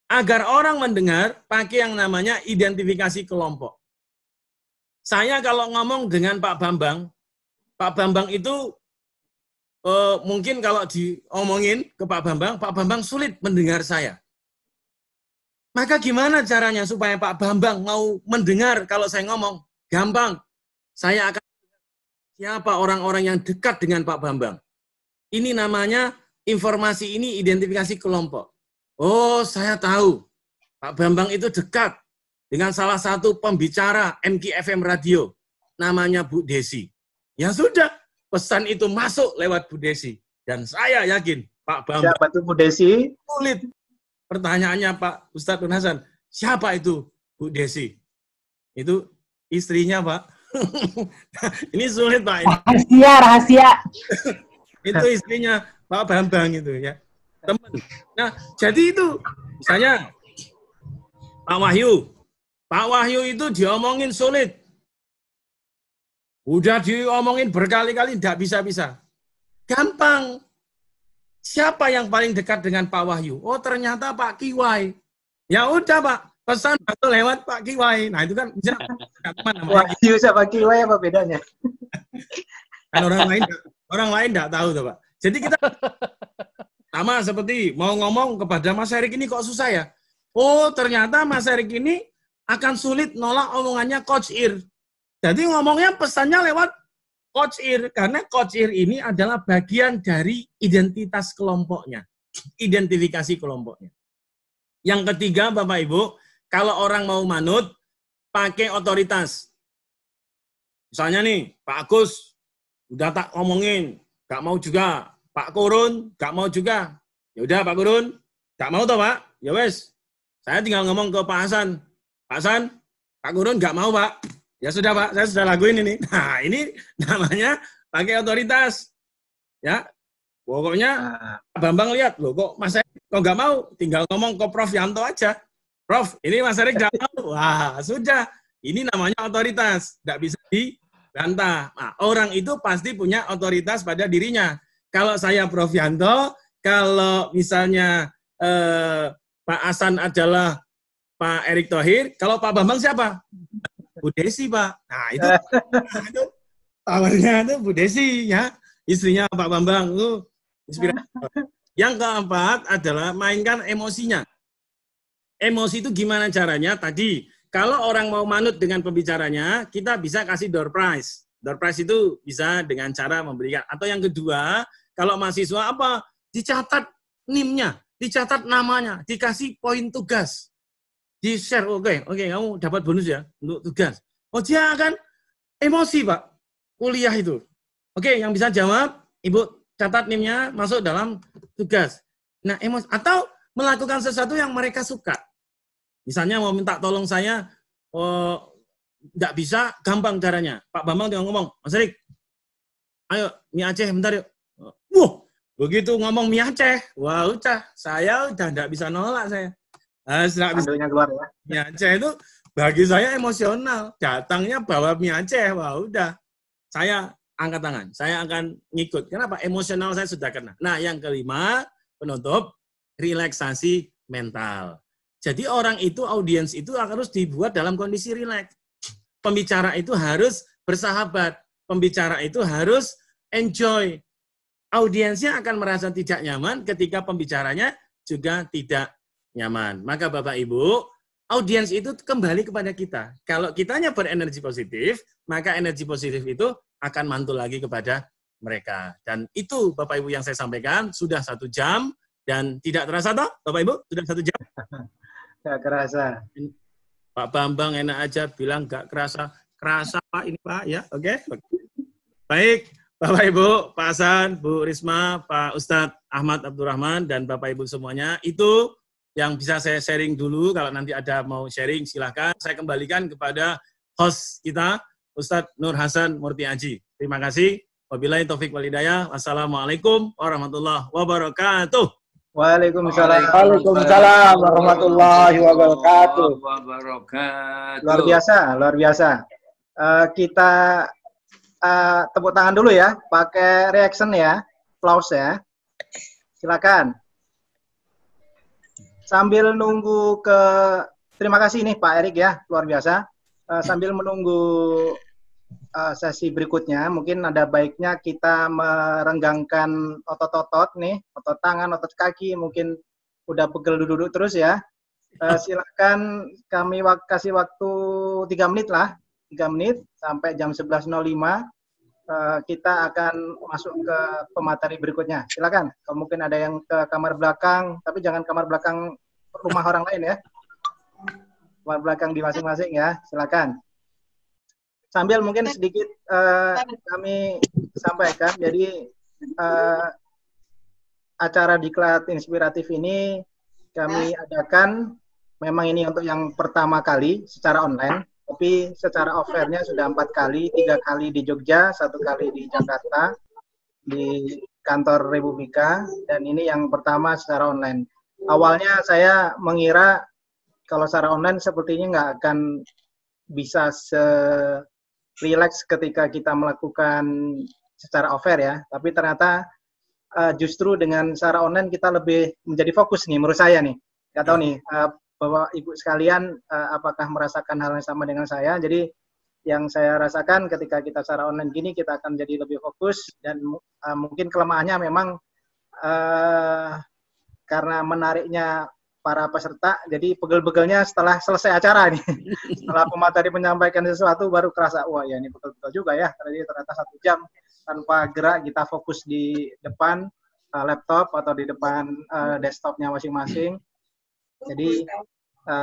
agar orang mendengar pakai yang namanya identifikasi kelompok. Saya kalau ngomong dengan Pak Bambang itu mungkin kalau diomongin ke Pak Bambang sulit mendengar saya. Maka gimana caranya supaya Pak Bambang mau mendengar kalau saya ngomong? Gampang. Saya akan siapa orang-orang yang dekat dengan Pak Bambang. Ini namanya informasi ini identifikasi kelompok. Oh, saya tahu. Pak Bambang itu dekat dengan salah satu pembicara MKFM Radio. Namanya Bu Desi. Ya sudah, pesan itu masuk lewat Bu Desi. Dan saya yakin Pak Bambang. Siapa itu Bu Desi? Sulit. Pertanyaannya Pak Ustadz Nur Hasan, siapa itu Bu Desi? Itu istrinya Pak. Ini sulit Pak. Rahasia. Itu istrinya Pak Bambang itu ya. Teman. Nah, jadi itu misalnya Pak Wahyu itu diomongin sulit. Udah diomongin berkali-kali tidak bisa-bisa. Gampang. Siapa yang paling dekat dengan Pak Wahyu? Oh, ternyata Pak Kiwai. Ya udah Pak, pesan atau lewat Pak Kiwai. Nah, itu kan bisa Wahyu sama Pak Kiwai apa bedanya? Kan orang lain enggak tahu tuh, Pak. Jadi kita sama seperti mau ngomong kepada Mas Erik ini kok susah ya? Oh, ternyata Mas Erik ini akan sulit nolak omongannya Coach Ir. Jadi ngomongnya pesannya lewat Coach Ir, karena Coach Ir ini adalah bagian dari identitas kelompoknya, identifikasi kelompoknya. Yang ketiga, Bapak Ibu, kalau orang mau manut, pakai otoritas. Misalnya nih, Pak Agus, udah tak ngomongin, gak mau juga. Pak Kurun, gak mau juga. Ya udah Pak Kurun, gak mau toh Pak? Ya wes, saya tinggal ngomong ke Pak Hasan. Pak Hasan, Pak Kurun gak mau Pak. Ya sudah Pak, saya sudah lakuin ini. Nah, ini namanya pakai otoritas. Ya, pokoknya Pak Bambang lihat, loh kok Mas Erik kok nggak mau, tinggal ngomong ke Prof Yanto aja. Prof, ini Mas Erik nggak mau. Wah, sudah. Ini namanya otoritas, nggak bisa dibantah. Nah, orang itu pasti punya otoritas pada dirinya. Kalau saya Prof Yanto, kalau misalnya Pak Hasan adalah Pak Erick Thohir, kalau Pak Bambang siapa? Bu Desi, Pak. Nah, itu tawarnya itu Bu Desi, ya. Istrinya Pak Bambang. Inspirasi. Yang keempat adalah mainkan emosinya. Emosi itu gimana caranya? Tadi, kalau orang mau manut dengan pembicaranya, kita bisa kasih door prize. Door prize itu bisa dengan cara memberikan. Atau yang kedua, kalau mahasiswa apa? Dicatat NIM-nya, dicatat namanya, dikasih poin tugas. Di-share, oke, kamu dapat bonus ya untuk tugas. Oh, dia akan emosi, Pak, kuliah itu. Oke, yang bisa jawab, Ibu catat NIM-nya masuk dalam tugas. Nah, emosi. Atau melakukan sesuatu yang mereka suka. Misalnya mau minta tolong saya, nggak bisa, gampang caranya. Pak Bambang tinggal ngomong, Mas Erik, ayo, mie Aceh bentar yuk. Wah, Begitu ngomong mie Aceh, wah saya udah nggak bisa nolak saya. Pandunya keluar ya. Mie Aceh itu bagi saya emosional. Datangnya bawa mie Aceh, wah udah. Saya angkat tangan, saya akan ngikut. Kenapa? Emosional saya sudah kena. Nah, yang kelima, penutup, relaksasi mental. Jadi orang itu, audiens itu harus dibuat dalam kondisi rileks. Pembicara itu harus bersahabat. Pembicara itu harus enjoy. Audiensnya akan merasa tidak nyaman ketika pembicaranya juga tidak nyaman. Maka Bapak Ibu, audiens itu kembali kepada kita. Kalau kitanya berenergi positif, maka energi positif itu akan mantul lagi kepada mereka. Dan itu Bapak Ibu yang saya sampaikan, sudah 1 jam, dan tidak terasa toh, Bapak Ibu? Sudah 1 jam? Gak kerasa. Pak Bambang enak aja bilang gak kerasa. Kerasa Pak ini Pak, ya, oke? Baik, Bapak Ibu, Pak Hasan, Bu Risma, Pak Ustadz Ahmad Abdurrahman, dan Bapak Ibu semuanya, itu yang bisa saya sharing dulu. Kalau nanti ada mau sharing, silahkan. Saya kembalikan kepada host kita, Ustadz Nur Hasan Murti Aji. Terima kasih. Wabillahi taufik wal hidayah. Wassalamualaikum warahmatullahi wabarakatuh. Waalaikumsalam. Waalaikumsalam warahmatullahi wabarakatuh. Luar biasa, luar biasa. Kita tepuk tangan dulu ya, pakai reaction ya, applause ya. Silakan. Sambil nunggu terima kasih nih Pak Erik ya, luar biasa. Sambil menunggu sesi berikutnya, mungkin ada baiknya kita merenggangkan otot-otot nih, otot tangan, otot kaki, mungkin udah pegel duduk terus ya. Silakan kami kasih waktu 3 menit lah, 3 menit sampai jam 11.05. Kita akan masuk ke pemateri berikutnya. Silakan. Kalau mungkin ada yang ke kamar belakang, tapi jangan kamar belakang rumah orang lain ya. Kamar belakang di masing-masing ya. Silakan. Sambil mungkin sedikit kami sampaikan. Jadi acara Diklat Inspiratif ini kami adakan, memang ini untuk yang pertama kali secara online. Tapi secara offline-nya sudah 4 kali, 3 kali di Jogja, 1 kali di Jakarta, di kantor Republika, dan ini yang pertama secara online. Awalnya saya mengira kalau secara online sepertinya nggak akan bisa se-relax ketika kita melakukan secara offline ya, tapi ternyata justru dengan secara online kita lebih menjadi fokus nih, menurut saya nih. Nggak tahu nih, Bapak Ibu sekalian, apakah merasakan hal yang sama dengan saya? Jadi yang saya rasakan ketika kita secara online gini, kita akan jadi lebih fokus, dan mungkin kelemahannya memang karena menariknya para peserta, jadi pegel-pegelnya setelah selesai acara nih. Setelah pemateri menyampaikan sesuatu, baru kerasa, wah ya ini betul-betul juga ya, jadi ternyata 1 jam tanpa gerak, kita fokus di depan laptop atau di depan desktopnya masing-masing. Jadi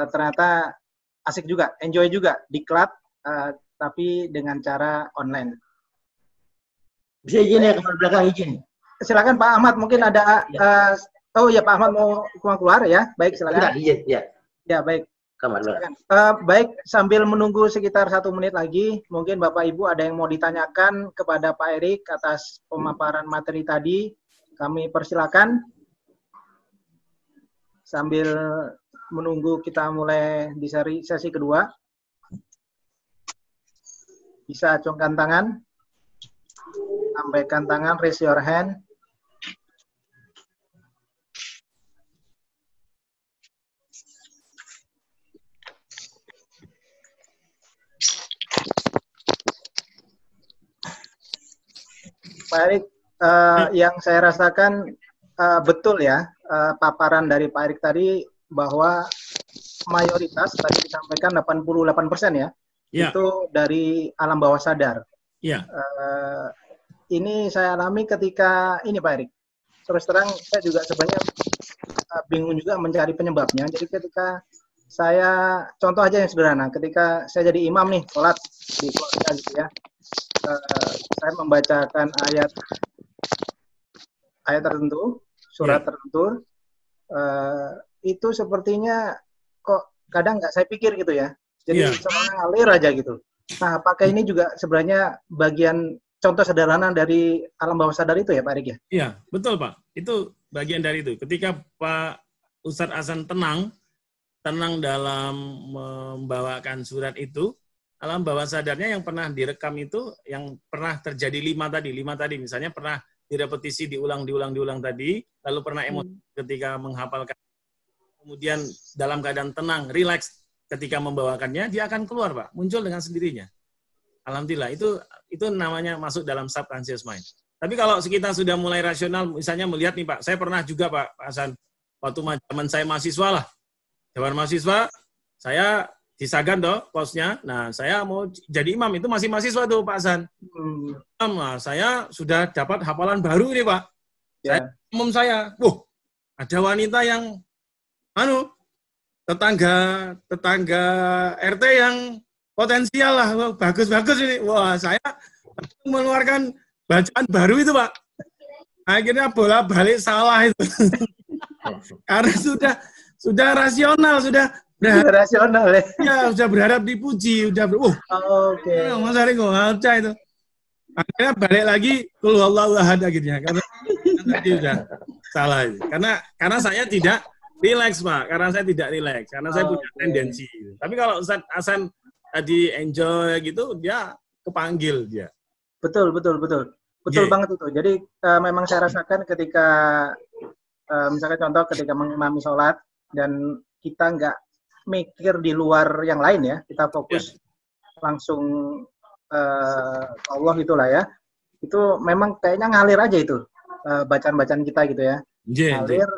ternyata asik juga, enjoy juga, Diklat, tapi dengan cara online. Bisa izin ya, kamar belakang izin. Silakan Pak Ahmad, mungkin ada. Oh ya, Pak Ahmad mau keluar ya, baik silakan. Izin, ya. Ya baik. Kamar belakang. Baik, sambil menunggu sekitar 1 menit lagi, mungkin Bapak Ibu ada yang mau ditanyakan kepada Pak Erik atas pemaparan materi tadi, kami persilakan. Sambil menunggu kita mulai di sesi kedua. Bisa acungkan tangan, sampaikan tangan, raise your hand. Pak Erik, yang saya rasakan betul ya, paparan dari Pak Erik tadi, bahwa mayoritas tadi disampaikan 88% ya, itu dari alam bawah sadar. Ini saya alami ketika ini Pak Erik. Terus terang saya juga sebenarnya bingung juga mencari penyebabnya. Jadi ketika saya, contoh aja yang sederhana, ketika saya jadi imam nih, sholat di keluarga gitu ya, saya membacakan ayat tertentu, surat tertentu, itu sepertinya kok kadang nggak saya pikir gitu ya. Jadi semuanya ngalir aja gitu. Nah, apakah ini juga sebenarnya bagian contoh sederhana dari alam bawah sadar itu ya Pak Erik ya? Iya, betul Pak. Itu bagian dari itu. Ketika Pak Ustadz Hasan tenang dalam membawakan surat itu, alam bawah sadarnya yang pernah direkam itu, yang pernah terjadi lima tadi misalnya pernah direpetisi diulang tadi, lalu pernah emosi ketika menghafalkan, kemudian dalam keadaan tenang, rileks ketika membawakannya, dia akan keluar Pak, muncul dengan sendirinya. Alhamdulillah, itu namanya masuk dalam subconscious mind. Tapi kalau kita sudah mulai rasional, misalnya melihat nih Pak, saya pernah juga Pak Hasan, waktu zaman saya mahasiswa lah, zaman mahasiswa, saya di Sagan toh, posnya, nah saya mau jadi imam, itu masih mahasiswa tuh Pak Hasan. Nah, saya sudah dapat hafalan baru ini Pak. Saya, umum saya, ada wanita yang, tetangga RT yang potensial lah, bagus-bagus ini. Wah, saya mengeluarkan bacaan baru itu Pak. Akhirnya bola balik salah itu. Karena sudah rasional, sudah rasional ya. Ya, sudah berharap dipuji, oke. Mas Ari kok ngaca itu. Akhirnya balik lagi qul huwallahu ahad akhirnya. Karena tadi sudah salah itu. Karena saya tidak rileks, Pak. Karena saya punya tendensi. Tapi kalau Ustaz Hasan tadi enjoy gitu, dia kepanggil dia. Betul banget itu. Jadi memang saya rasakan ketika misalkan contoh ketika mengimami sholat dan kita nggak mikir di luar yang lain ya, kita fokus langsung Allah itulah ya. Itu memang kayaknya ngalir aja itu bacaan-bacaan kita gitu ya. Ngalir.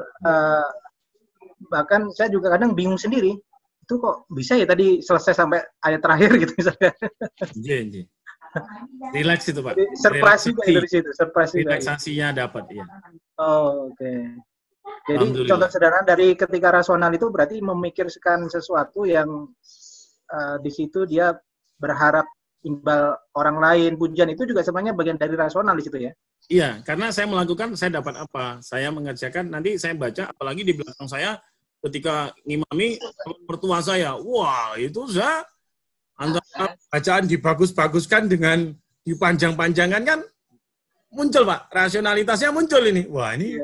Bahkan saya juga kadang bingung sendiri. Itu kok bisa ya tadi selesai sampai ayat terakhir gitu misalnya. Relax itu Pak. Surprise juga dari situ. Relaksasinya dapat ya. Oke. Jadi contoh sederhana dari ketika rasional itu berarti memikirkan sesuatu yang di situ dia berharap imbal orang lain, pujian itu juga sebenarnya bagian dari rasional di situ ya. Iya, karena saya melakukan, saya dapat apa? Saya mengerjakan, nanti saya baca, apalagi di belakang saya ketika ngimami mertua saya, wah itu saya antara bacaan dibagus-baguskan dengan dipanjang-panjangkan kan muncul Pak, rasionalitasnya muncul ini. Wah ini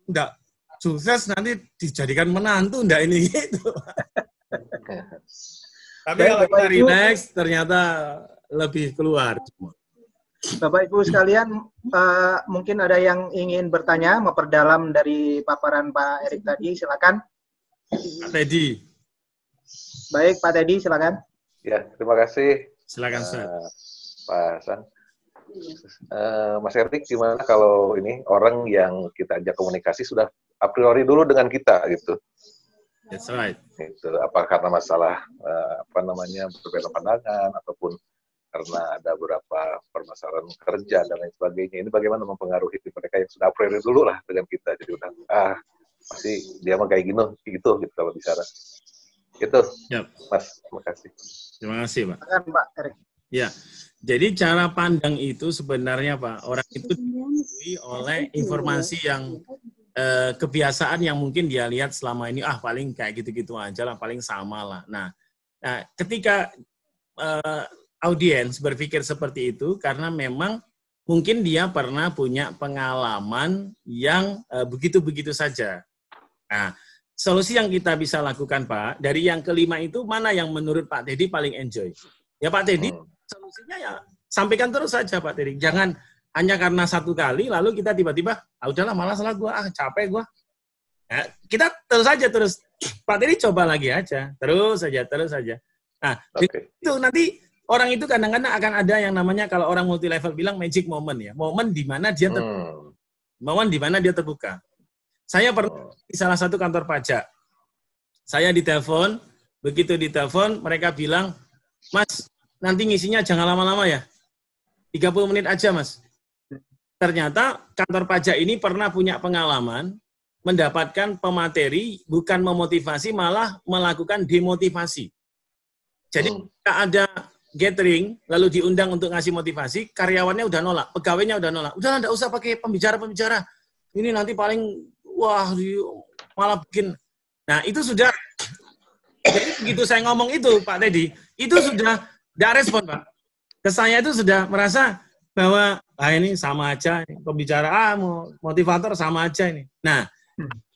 enggak sukses nanti dijadikan menantu enggak ini gitu. Tapi kalau kita relax ternyata lebih keluar. Bapak Ibu sekalian, mungkin ada yang ingin bertanya, memperdalam dari paparan Pak Erik tadi, silakan. Pak Teddy. Baik, Pak Teddy, silakan. Ya, terima kasih. Silakan, Pak Hasan. Mas Erik, gimana kalau ini orang yang kita ajak komunikasi sudah a priori dulu dengan kita gitu? That's right. Itu apa karena masalah berbeda pandangan ataupun karena ada beberapa permasalahan kerja dan lain sebagainya. Ini bagaimana mempengaruhi mereka yang sudah a priori dulu lah dengan kita. Jadi udah pasti dia mah kayak gitu kalau bicara. Itu, Mas. Terima kasih. Terima kasih, Pak. Pak Erik. Ya, jadi cara pandang itu sebenarnya Pak, orang itu dipengaruhi oleh informasi yang kebiasaan yang mungkin dia lihat selama ini, paling kayak gitu-gitu aja lah, paling sama lah. Nah ketika audiens berpikir seperti itu, karena memang mungkin dia pernah punya pengalaman yang begitu-begitu saja. Nah, solusi yang kita bisa lakukan Pak, dari yang kelima itu, mana yang menurut Pak Teddy paling enjoy? Ya Pak Teddy, solusinya ya sampaikan terus saja Pak Teddy. Jangan hanya karena satu kali, lalu kita tiba-tiba, udahlah malas lah gue, capek gue. Ya, kita terus Pak Teddy coba lagi aja, terus saja. Nah, itu nanti orang itu kadang-kadang akan ada yang namanya, kalau orang multi level bilang magic moment ya, momen di mana dia terbuka. Saya pernah di salah satu kantor pajak, saya ditelepon, begitu ditelepon mereka bilang, Mas, nanti ngisinya jangan lama-lama ya, 30 menit aja Mas. Ternyata kantor pajak ini pernah punya pengalaman mendapatkan pemateri bukan memotivasi, malah melakukan demotivasi. Jadi ketika ada gathering, lalu diundang untuk ngasih motivasi, karyawannya udah nolak, pegawainya udah nolak. Udah nggak usah pakai pembicara-pembicara. Ini nanti paling, malah bikin. Nah itu sudah, jadi begitu saya ngomong itu Pak Teddy, itu sudah nggak respon Pak. Ke saya itu sudah merasa, bahwa ini sama aja, pembicara motivator sama aja ini. Nah,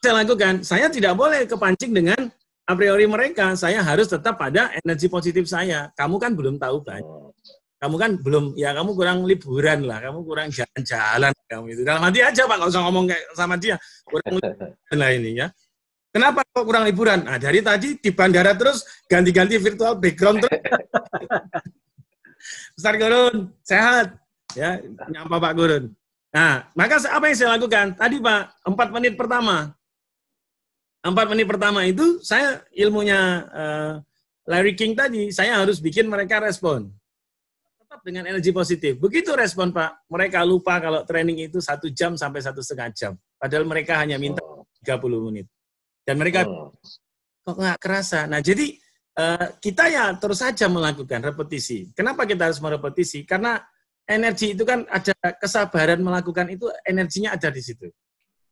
saya lakukan, saya tidak boleh kepancing dengan a priori mereka, saya harus tetap pada energi positif saya. Kamu kan belum tahu banyak. Kamu kan belum, ya kamu kurang liburan lah, kamu kurang jalan-jalan kamu itu. Dalam hati aja Pak, nggak usah ngomong kayak sama dia, kurang liburan lah ini ya. Kenapa kok kurang liburan? Nah, dari tadi di bandara terus ganti-ganti virtual background terus. Ustaz Gurun, sehat ya, nyapa Pak Gurun. Nah, maka apa yang saya lakukan? Tadi Pak, 4 menit pertama. 4 menit pertama itu saya ilmunya Larry King tadi, saya harus bikin mereka respon. Dengan energi positif. Begitu respon Pak, mereka lupa kalau training itu 1 jam sampai 1,5 jam. Padahal mereka hanya minta 30 menit. Dan mereka kok nggak kerasa. Nah jadi kita ya terus saja melakukan repetisi. Kenapa kita harus merepetisi? Karena energi itu kan ada kesabaran melakukan itu, energinya ada di situ.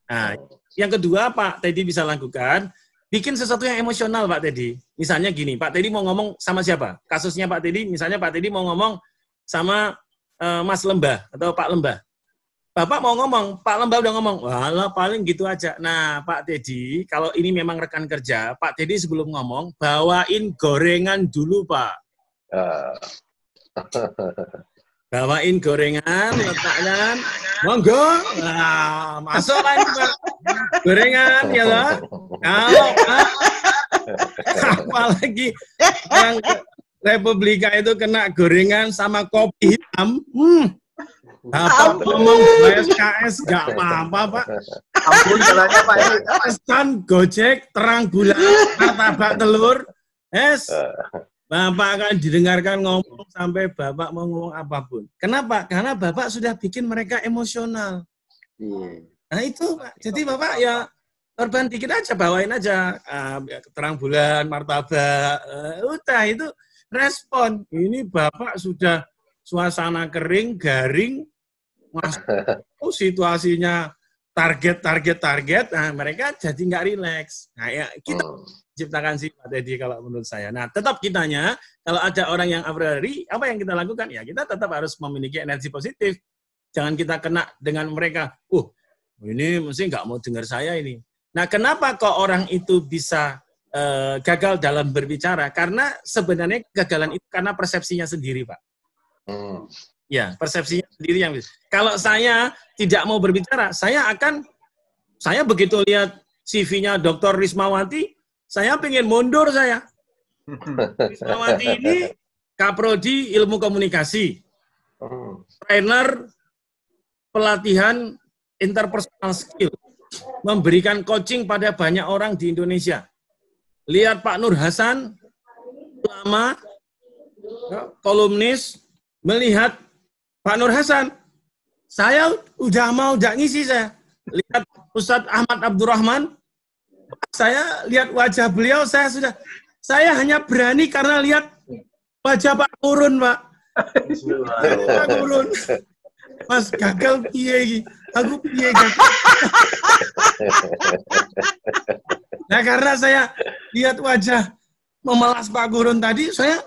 Nah yang kedua Pak Teddy bisa lakukan, bikin sesuatu yang emosional Pak Teddy. Misalnya gini, Pak Teddy mau ngomong sama siapa? Kasusnya Pak Teddy, misalnya Pak Teddy mau ngomong sama Mas Lembah atau Pak Lembah. Bapak mau ngomong, Pak Lembah udah ngomong, walah paling gitu aja. Nah Pak Teddy, kalau ini memang rekan kerja, Pak Teddy sebelum ngomong, bawain gorengan dulu Pak. Bawain gorengan, letakkan, monggo, nah, masuk lah ini Pak. Gorengan, ya lah. Kalau, apalagi orang Republika itu kena gorengan sama kopi hitam, Bapak ngomong SKS gak apa-apa Pak. Ampun salahnya Pak. Pesan Gojek, terang bulan, martabak telur, Bapak akan didengarkan ngomong sampai Bapak mau ngomong apapun. Kenapa? Karena Bapak sudah bikin mereka emosional. Nah itu Pak. Jadi Bapak ya korban dikit aja, bawain aja terang bulan, martabak, udah itu respon. Ini Bapak sudah suasana kering, garing, masuk situasinya target, nah mereka jadi nggak rileks. Nah ya kita ciptakan sih Pak Teddy kalau menurut saya. Nah tetap kitanya, kalau ada orang yang a priori, apa yang kita lakukan? Ya kita tetap harus memiliki energi positif. Jangan kita kena dengan mereka, ini mesti nggak mau dengar saya ini. Nah kenapa kok orang itu bisa gagal dalam berbicara? Karena sebenarnya kegagalan itu karena persepsinya sendiri, Pak. Ya, persepsinya sendiri yang bisa. Kalau saya tidak mau berbicara, saya begitu lihat CV-nya Dr. Rismawati, saya pengen mundur saya. Rismawati ini Kaprodi Ilmu Komunikasi, trainer pelatihan interpersonal skill, memberikan coaching pada banyak orang di Indonesia. Lihat Pak Nur Hasan, ulama, kolumnis, melihat Pak Nur Hasan, saya udah ngisi saya. Lihat Ustadz Ahmad Abdurrahman, saya lihat wajah beliau, saya hanya berani karena lihat wajah Pak Kurun, Pak. Pak Kurun. Mas gagal piye, aku piye gagal. Nah karena saya lihat wajah memelas Pak Gurun tadi, saya,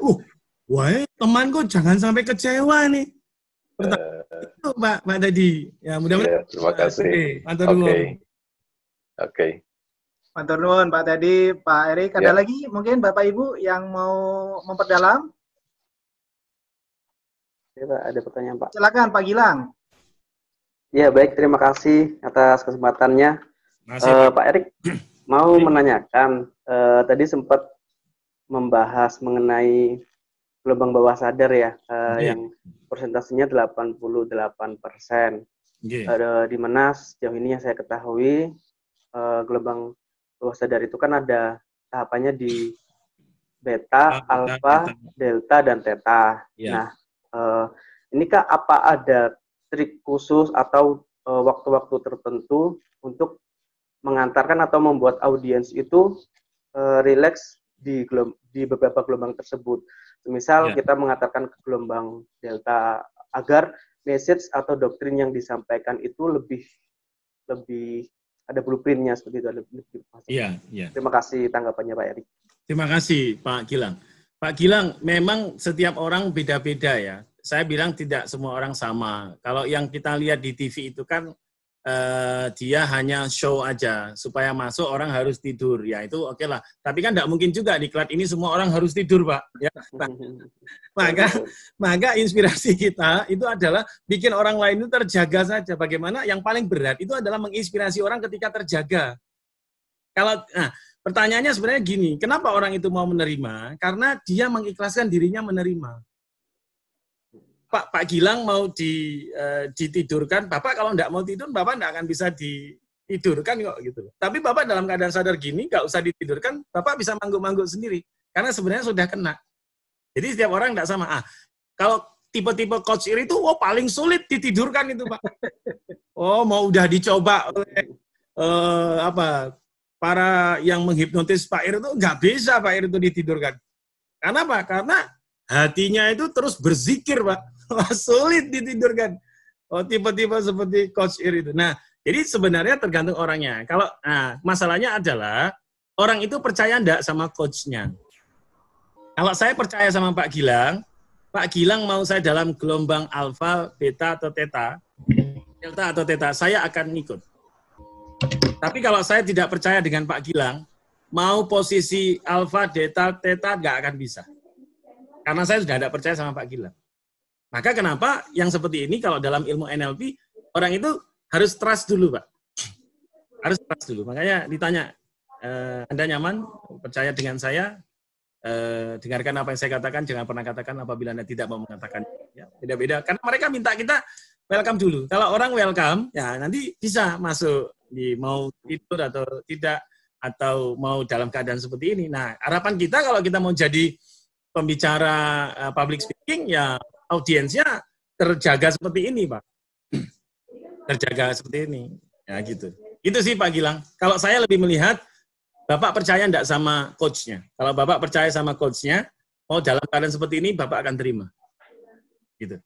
wah temanku jangan sampai kecewa nih. Itu Pak tadi. Ya mudah-mudahan. Terima kasih. Oke. Matur nuwun Pak Teddy, Pak Erik. Ada lagi mungkin Bapak Ibu yang mau memperdalam? Ya, Pak, ada pertanyaan Pak. Silakan Pak Gilang. Ya baik, terima kasih atas kesempatannya. Pak Erik mau menanyakan, tadi sempat membahas mengenai gelombang bawah sadar ya, yang persentasenya 88%. Di mana sejauh ini yang saya ketahui, gelombang bawah sadar itu kan ada tahapannya di beta, alfa, delta, dan theta. Nah, inikah apa ada trik khusus atau waktu-waktu tertentu untuk mengantarkan atau membuat audiens itu rileks di beberapa gelombang tersebut? Misal kita mengantarkan ke gelombang delta agar message atau doktrin yang disampaikan itu lebih ada blueprint-nya seperti itu. Terima kasih tanggapannya Pak Erik. Terima kasih Pak Gilang. Pak Gilang, memang setiap orang beda-beda ya. saya bilang tidak semua orang sama. Kalau yang kita lihat di TV itu kan dia hanya show aja supaya masuk orang harus tidur. Ya itu oke lah. Tapi kan tidak mungkin juga di klub ini semua orang harus tidur, Pak. Ya. Maka inspirasi kita itu adalah bikin orang lain itu terjaga saja. Bagaimana yang paling berat itu adalah menginspirasi orang ketika terjaga. Nah, pertanyaannya sebenarnya gini, kenapa orang itu mau menerima? Karena dia mengikhlaskan dirinya menerima. Pak Gilang mau ditidurkan, Bapak kalau enggak mau tidur, Bapak enggak akan bisa ditidurkan kok gitu. Tapi Bapak dalam keadaan sadar gini, enggak usah ditidurkan, Bapak bisa mangguk-mangguk sendiri. Karena sebenarnya sudah kena. Jadi setiap orang enggak sama. Kalau tipe-tipe coach Ir itu, paling sulit ditidurkan itu, Pak. Mau udah dicoba oleh para yang menghipnotis Pak Ir itu, enggak bisa Pak Ir itu ditidurkan. Karena apa? Karena hatinya itu terus berzikir, Pak. Sulit ditidurkan. Tipe-tipe seperti Coach Ir itu. Nah, jadi sebenarnya tergantung orangnya. Kalau masalahnya adalah orang itu percaya enggak sama coachnya. Kalau saya percaya sama Pak Gilang mau saya dalam gelombang alfa, beta atau theta, delta atau theta, saya akan ikut. Tapi kalau saya tidak percaya dengan Pak Gilang, mau posisi alfa, delta, theta nggak akan bisa. Karena saya sudah tidak percaya sama Pak Gilang. Maka kenapa yang seperti ini kalau dalam ilmu NLP, orang itu harus trust dulu, Pak. Harus trust dulu. Makanya ditanya, Anda nyaman, percaya dengan saya, dengarkan apa yang saya katakan, jangan pernah katakan apabila Anda tidak mau mengatakan. Ya, beda-beda. Karena mereka minta kita welcome dulu. Kalau orang welcome, ya nanti bisa masuk mau tidur atau tidak, atau mau dalam keadaan seperti ini. Nah, harapan kita kalau kita mau jadi pembicara public speaking, ya audiensnya terjaga seperti ini, Pak. Terjaga seperti ini. Ya gitu. Itu sih Pak Gilang. Kalau saya lebih melihat, Bapak percaya enggak sama coach-nya. Kalau Bapak percaya sama coach-nya, dalam keadaan seperti ini, Bapak akan terima. Gitu.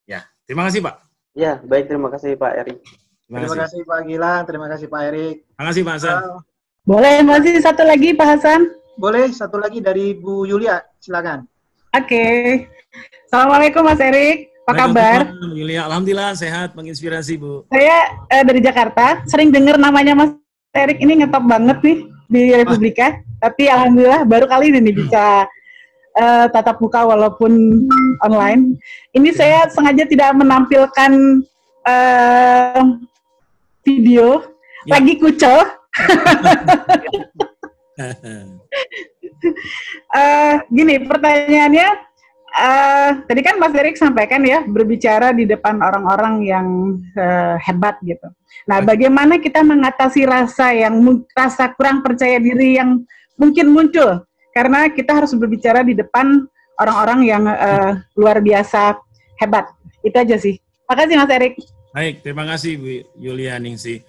Ya, terima kasih, Pak. Ya, baik. Terima kasih, Pak Erik. Terima kasih, Pak Gilang. Terima kasih, Pak Erik. Terima kasih, Pak Hasan. Boleh masih satu lagi, Pak Hasan? Boleh, satu lagi dari Bu Yulia. Silakan. Oke. Assalamualaikum, Mas Erik. Apa kabar? Yulia, alhamdulillah sehat, menginspirasi, Bu. Saya dari Jakarta. Sering dengar namanya Mas Erik ini ngetop banget nih di Republika. Tapi alhamdulillah baru kali ini bisa tatap muka walaupun online. Ini saya sengaja tidak menampilkan video, lagi kucel. Gini pertanyaannya, tadi kan Mas Erik sampaikan ya, berbicara di depan orang-orang yang hebat gitu. Nah, bagaimana kita mengatasi rasa kurang percaya diri yang mungkin muncul karena kita harus berbicara di depan orang-orang yang luar biasa hebat. Itu aja sih. Makasih Mas Erik. Baik, terima kasih Bu Yulia Ningsi.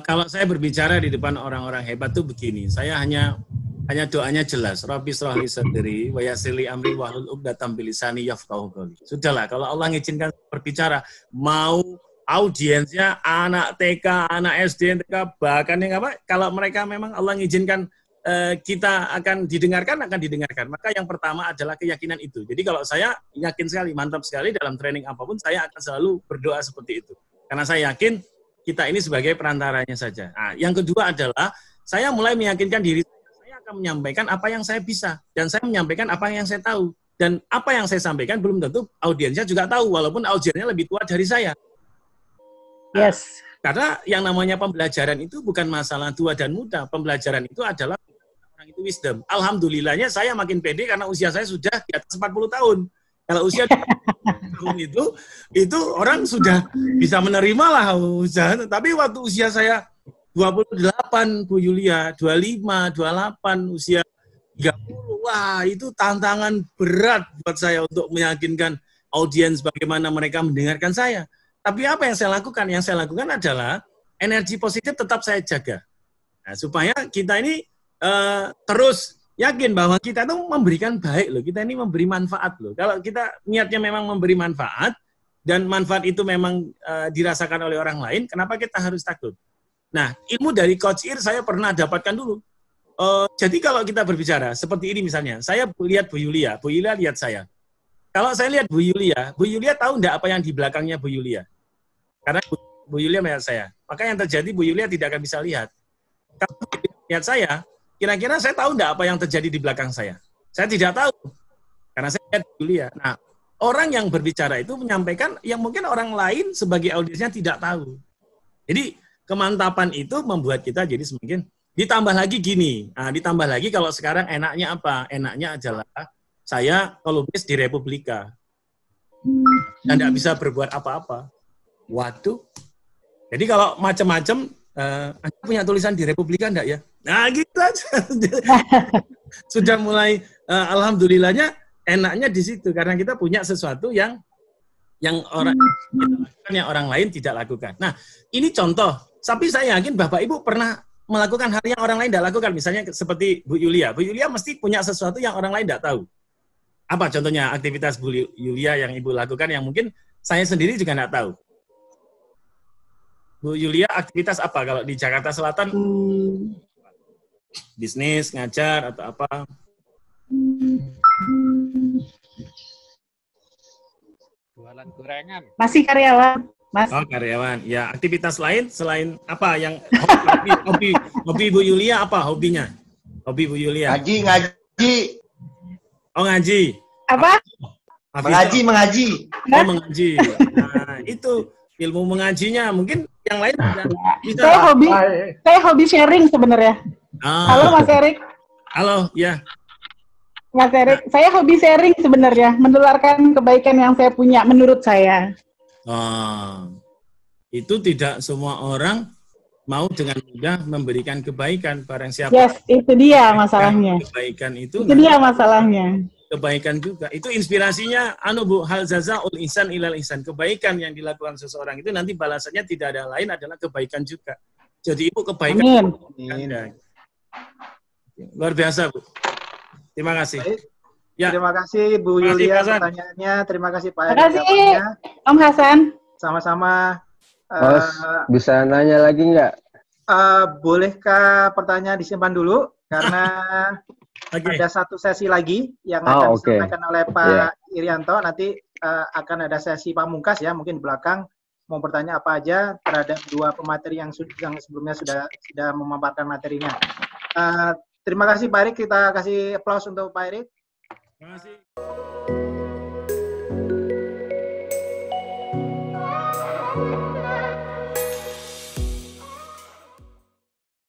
Kalau saya berbicara di depan orang-orang hebat tuh begini, saya hanya doanya jelas. Rabbi shrah li sadri wa yassir li amri wahlul 'uqdatam min lisani yafqahu qawli. Sudahlah, kalau Allah mengizinkan berbicara, mau audiensnya anak TK, anak SD, TK, bahkan yang apa, kalau mereka memang Allah mengizinkan kita akan didengarkan, Maka yang pertama adalah keyakinan itu. Jadi kalau saya yakin sekali, mantap sekali dalam training apapun, saya akan selalu berdoa seperti itu. Karena saya yakin kita ini sebagai perantaranya saja. Nah, yang kedua adalah saya mulai meyakinkan diri saya akan menyampaikan apa yang saya bisa dan saya menyampaikan apa yang saya tahu, dan apa yang saya sampaikan belum tentu audiensnya juga tahu walaupun audiensnya lebih tua dari saya. Yes. Karena yang namanya pembelajaran itu bukan masalah tua dan muda. Pembelajaran itu adalah orang itu wisdom. Alhamdulillahnya saya makin pede karena usia saya sudah di atas 40 tahun. Kalau usia tahun itu orang sudah bisa menerima lah usaha. Tapi waktu usia saya 28, Bu Yulia, 25, 28, usia 30, wah itu tantangan berat buat saya untuk meyakinkan audiens bagaimana mereka mendengarkan saya. Tapi apa yang saya lakukan? Yang saya lakukan adalah energi positif tetap saya jaga. Nah, supaya kita ini terus yakin bahwa kita itu memberikan baik loh, kita ini memberi manfaat loh. Kalau kita niatnya memang memberi manfaat, dan manfaat itu memang dirasakan oleh orang lain, kenapa kita harus takut? Nah, ilmu dari Coach Ir saya pernah dapatkan dulu. Jadi kalau kita berbicara seperti ini misalnya, saya lihat Bu Yulia lihat saya. kalau saya lihat Bu Yulia tahu enggak apa yang di belakangnya Bu Yulia? Karena Bu Yulia melihat saya. Maka yang terjadi Bu Yulia tidak akan bisa lihat. Kalau lihat saya, kira-kira saya tahu enggak apa yang terjadi di belakang saya? Saya tidak tahu. Karena saya lihat Bu Yulia. Nah, orang yang berbicara itu menyampaikan yang mungkin orang lain sebagai audiensnya tidak tahu. Jadi, kemantapan itu membuat kita jadi semakin ditambah lagi gini. Nah, ditambah lagi kalau sekarang enaknya apa? Enaknya adalah saya kolumnis di Republika. Dan tidak bisa berbuat apa-apa. Waduh. Jadi kalau macam-macam, Anda punya tulisan di Republika enggak ya? Nah gitu aja. Sudah mulai, alhamdulillahnya enaknya di situ. Karena kita punya sesuatu yang orang kita lakukan, yang orang lain tidak lakukan. Nah ini contoh. Tapi saya yakin Bapak Ibu pernah melakukan hal yang orang lain tidak lakukan. Misalnya seperti Bu Yulia. Bu Yulia mesti punya sesuatu yang orang lain tidak tahu. Apa contohnya aktivitas Bu Yulia yang Ibu lakukan yang mungkin saya sendiri juga tidak tahu? Bu Yulia aktivitas apa kalau di Jakarta Selatan? Bisnis, ngajar, atau apa? Jualan gorengan. Masih karyawan, Mas. Oh, karyawan. Ya, aktivitas lain selain apa yang hobi Bu Yulia apa hobinya? Hobi Bu Yulia? Ngaji. Oh, ngaji. Apa? Mengaji. Oh, mengaji. Nah, itu ilmu mengajinya. Mungkin yang lain bisa. Saya hobi sharing sebenarnya. Halo Mas Erik. Halo, ya. Mas Erik, saya hobi sharing sebenarnya, menularkan kebaikan yang saya punya menurut saya. Itu tidak semua orang mau dengan mudah memberikan kebaikan. Barang siapa. Yes, itu dia masalahnya. Kebaikan itu dia masalahnya. Kebaikan juga. Itu inspirasinya Bu, hal jazaul ihsan ilal ihsan. Kebaikan yang dilakukan seseorang itu nanti balasannya tidak ada lain adalah kebaikan juga. Jadi Ibu kebaikan. Amin. Luar biasa, Bu. Terima kasih. Ya. Terima kasih Bu Yulia pertanyaannya. Terima kasih Pak Erik. Terima kasih Om Hasan. Sama-sama. Bisa nanya lagi nggak? Bolehkah pertanyaan disimpan dulu? Karena ada satu sesi lagi yang akan disampaikan oleh Pak Irianto. Nanti akan ada sesi pamungkas ya, mungkin di belakang mau bertanya apa aja terhadap dua pemateri yang sebelumnya sudah memaparkan materinya. Terima kasih Pak Erik, kita kasih aplaus untuk Pak Erik. Terima kasih.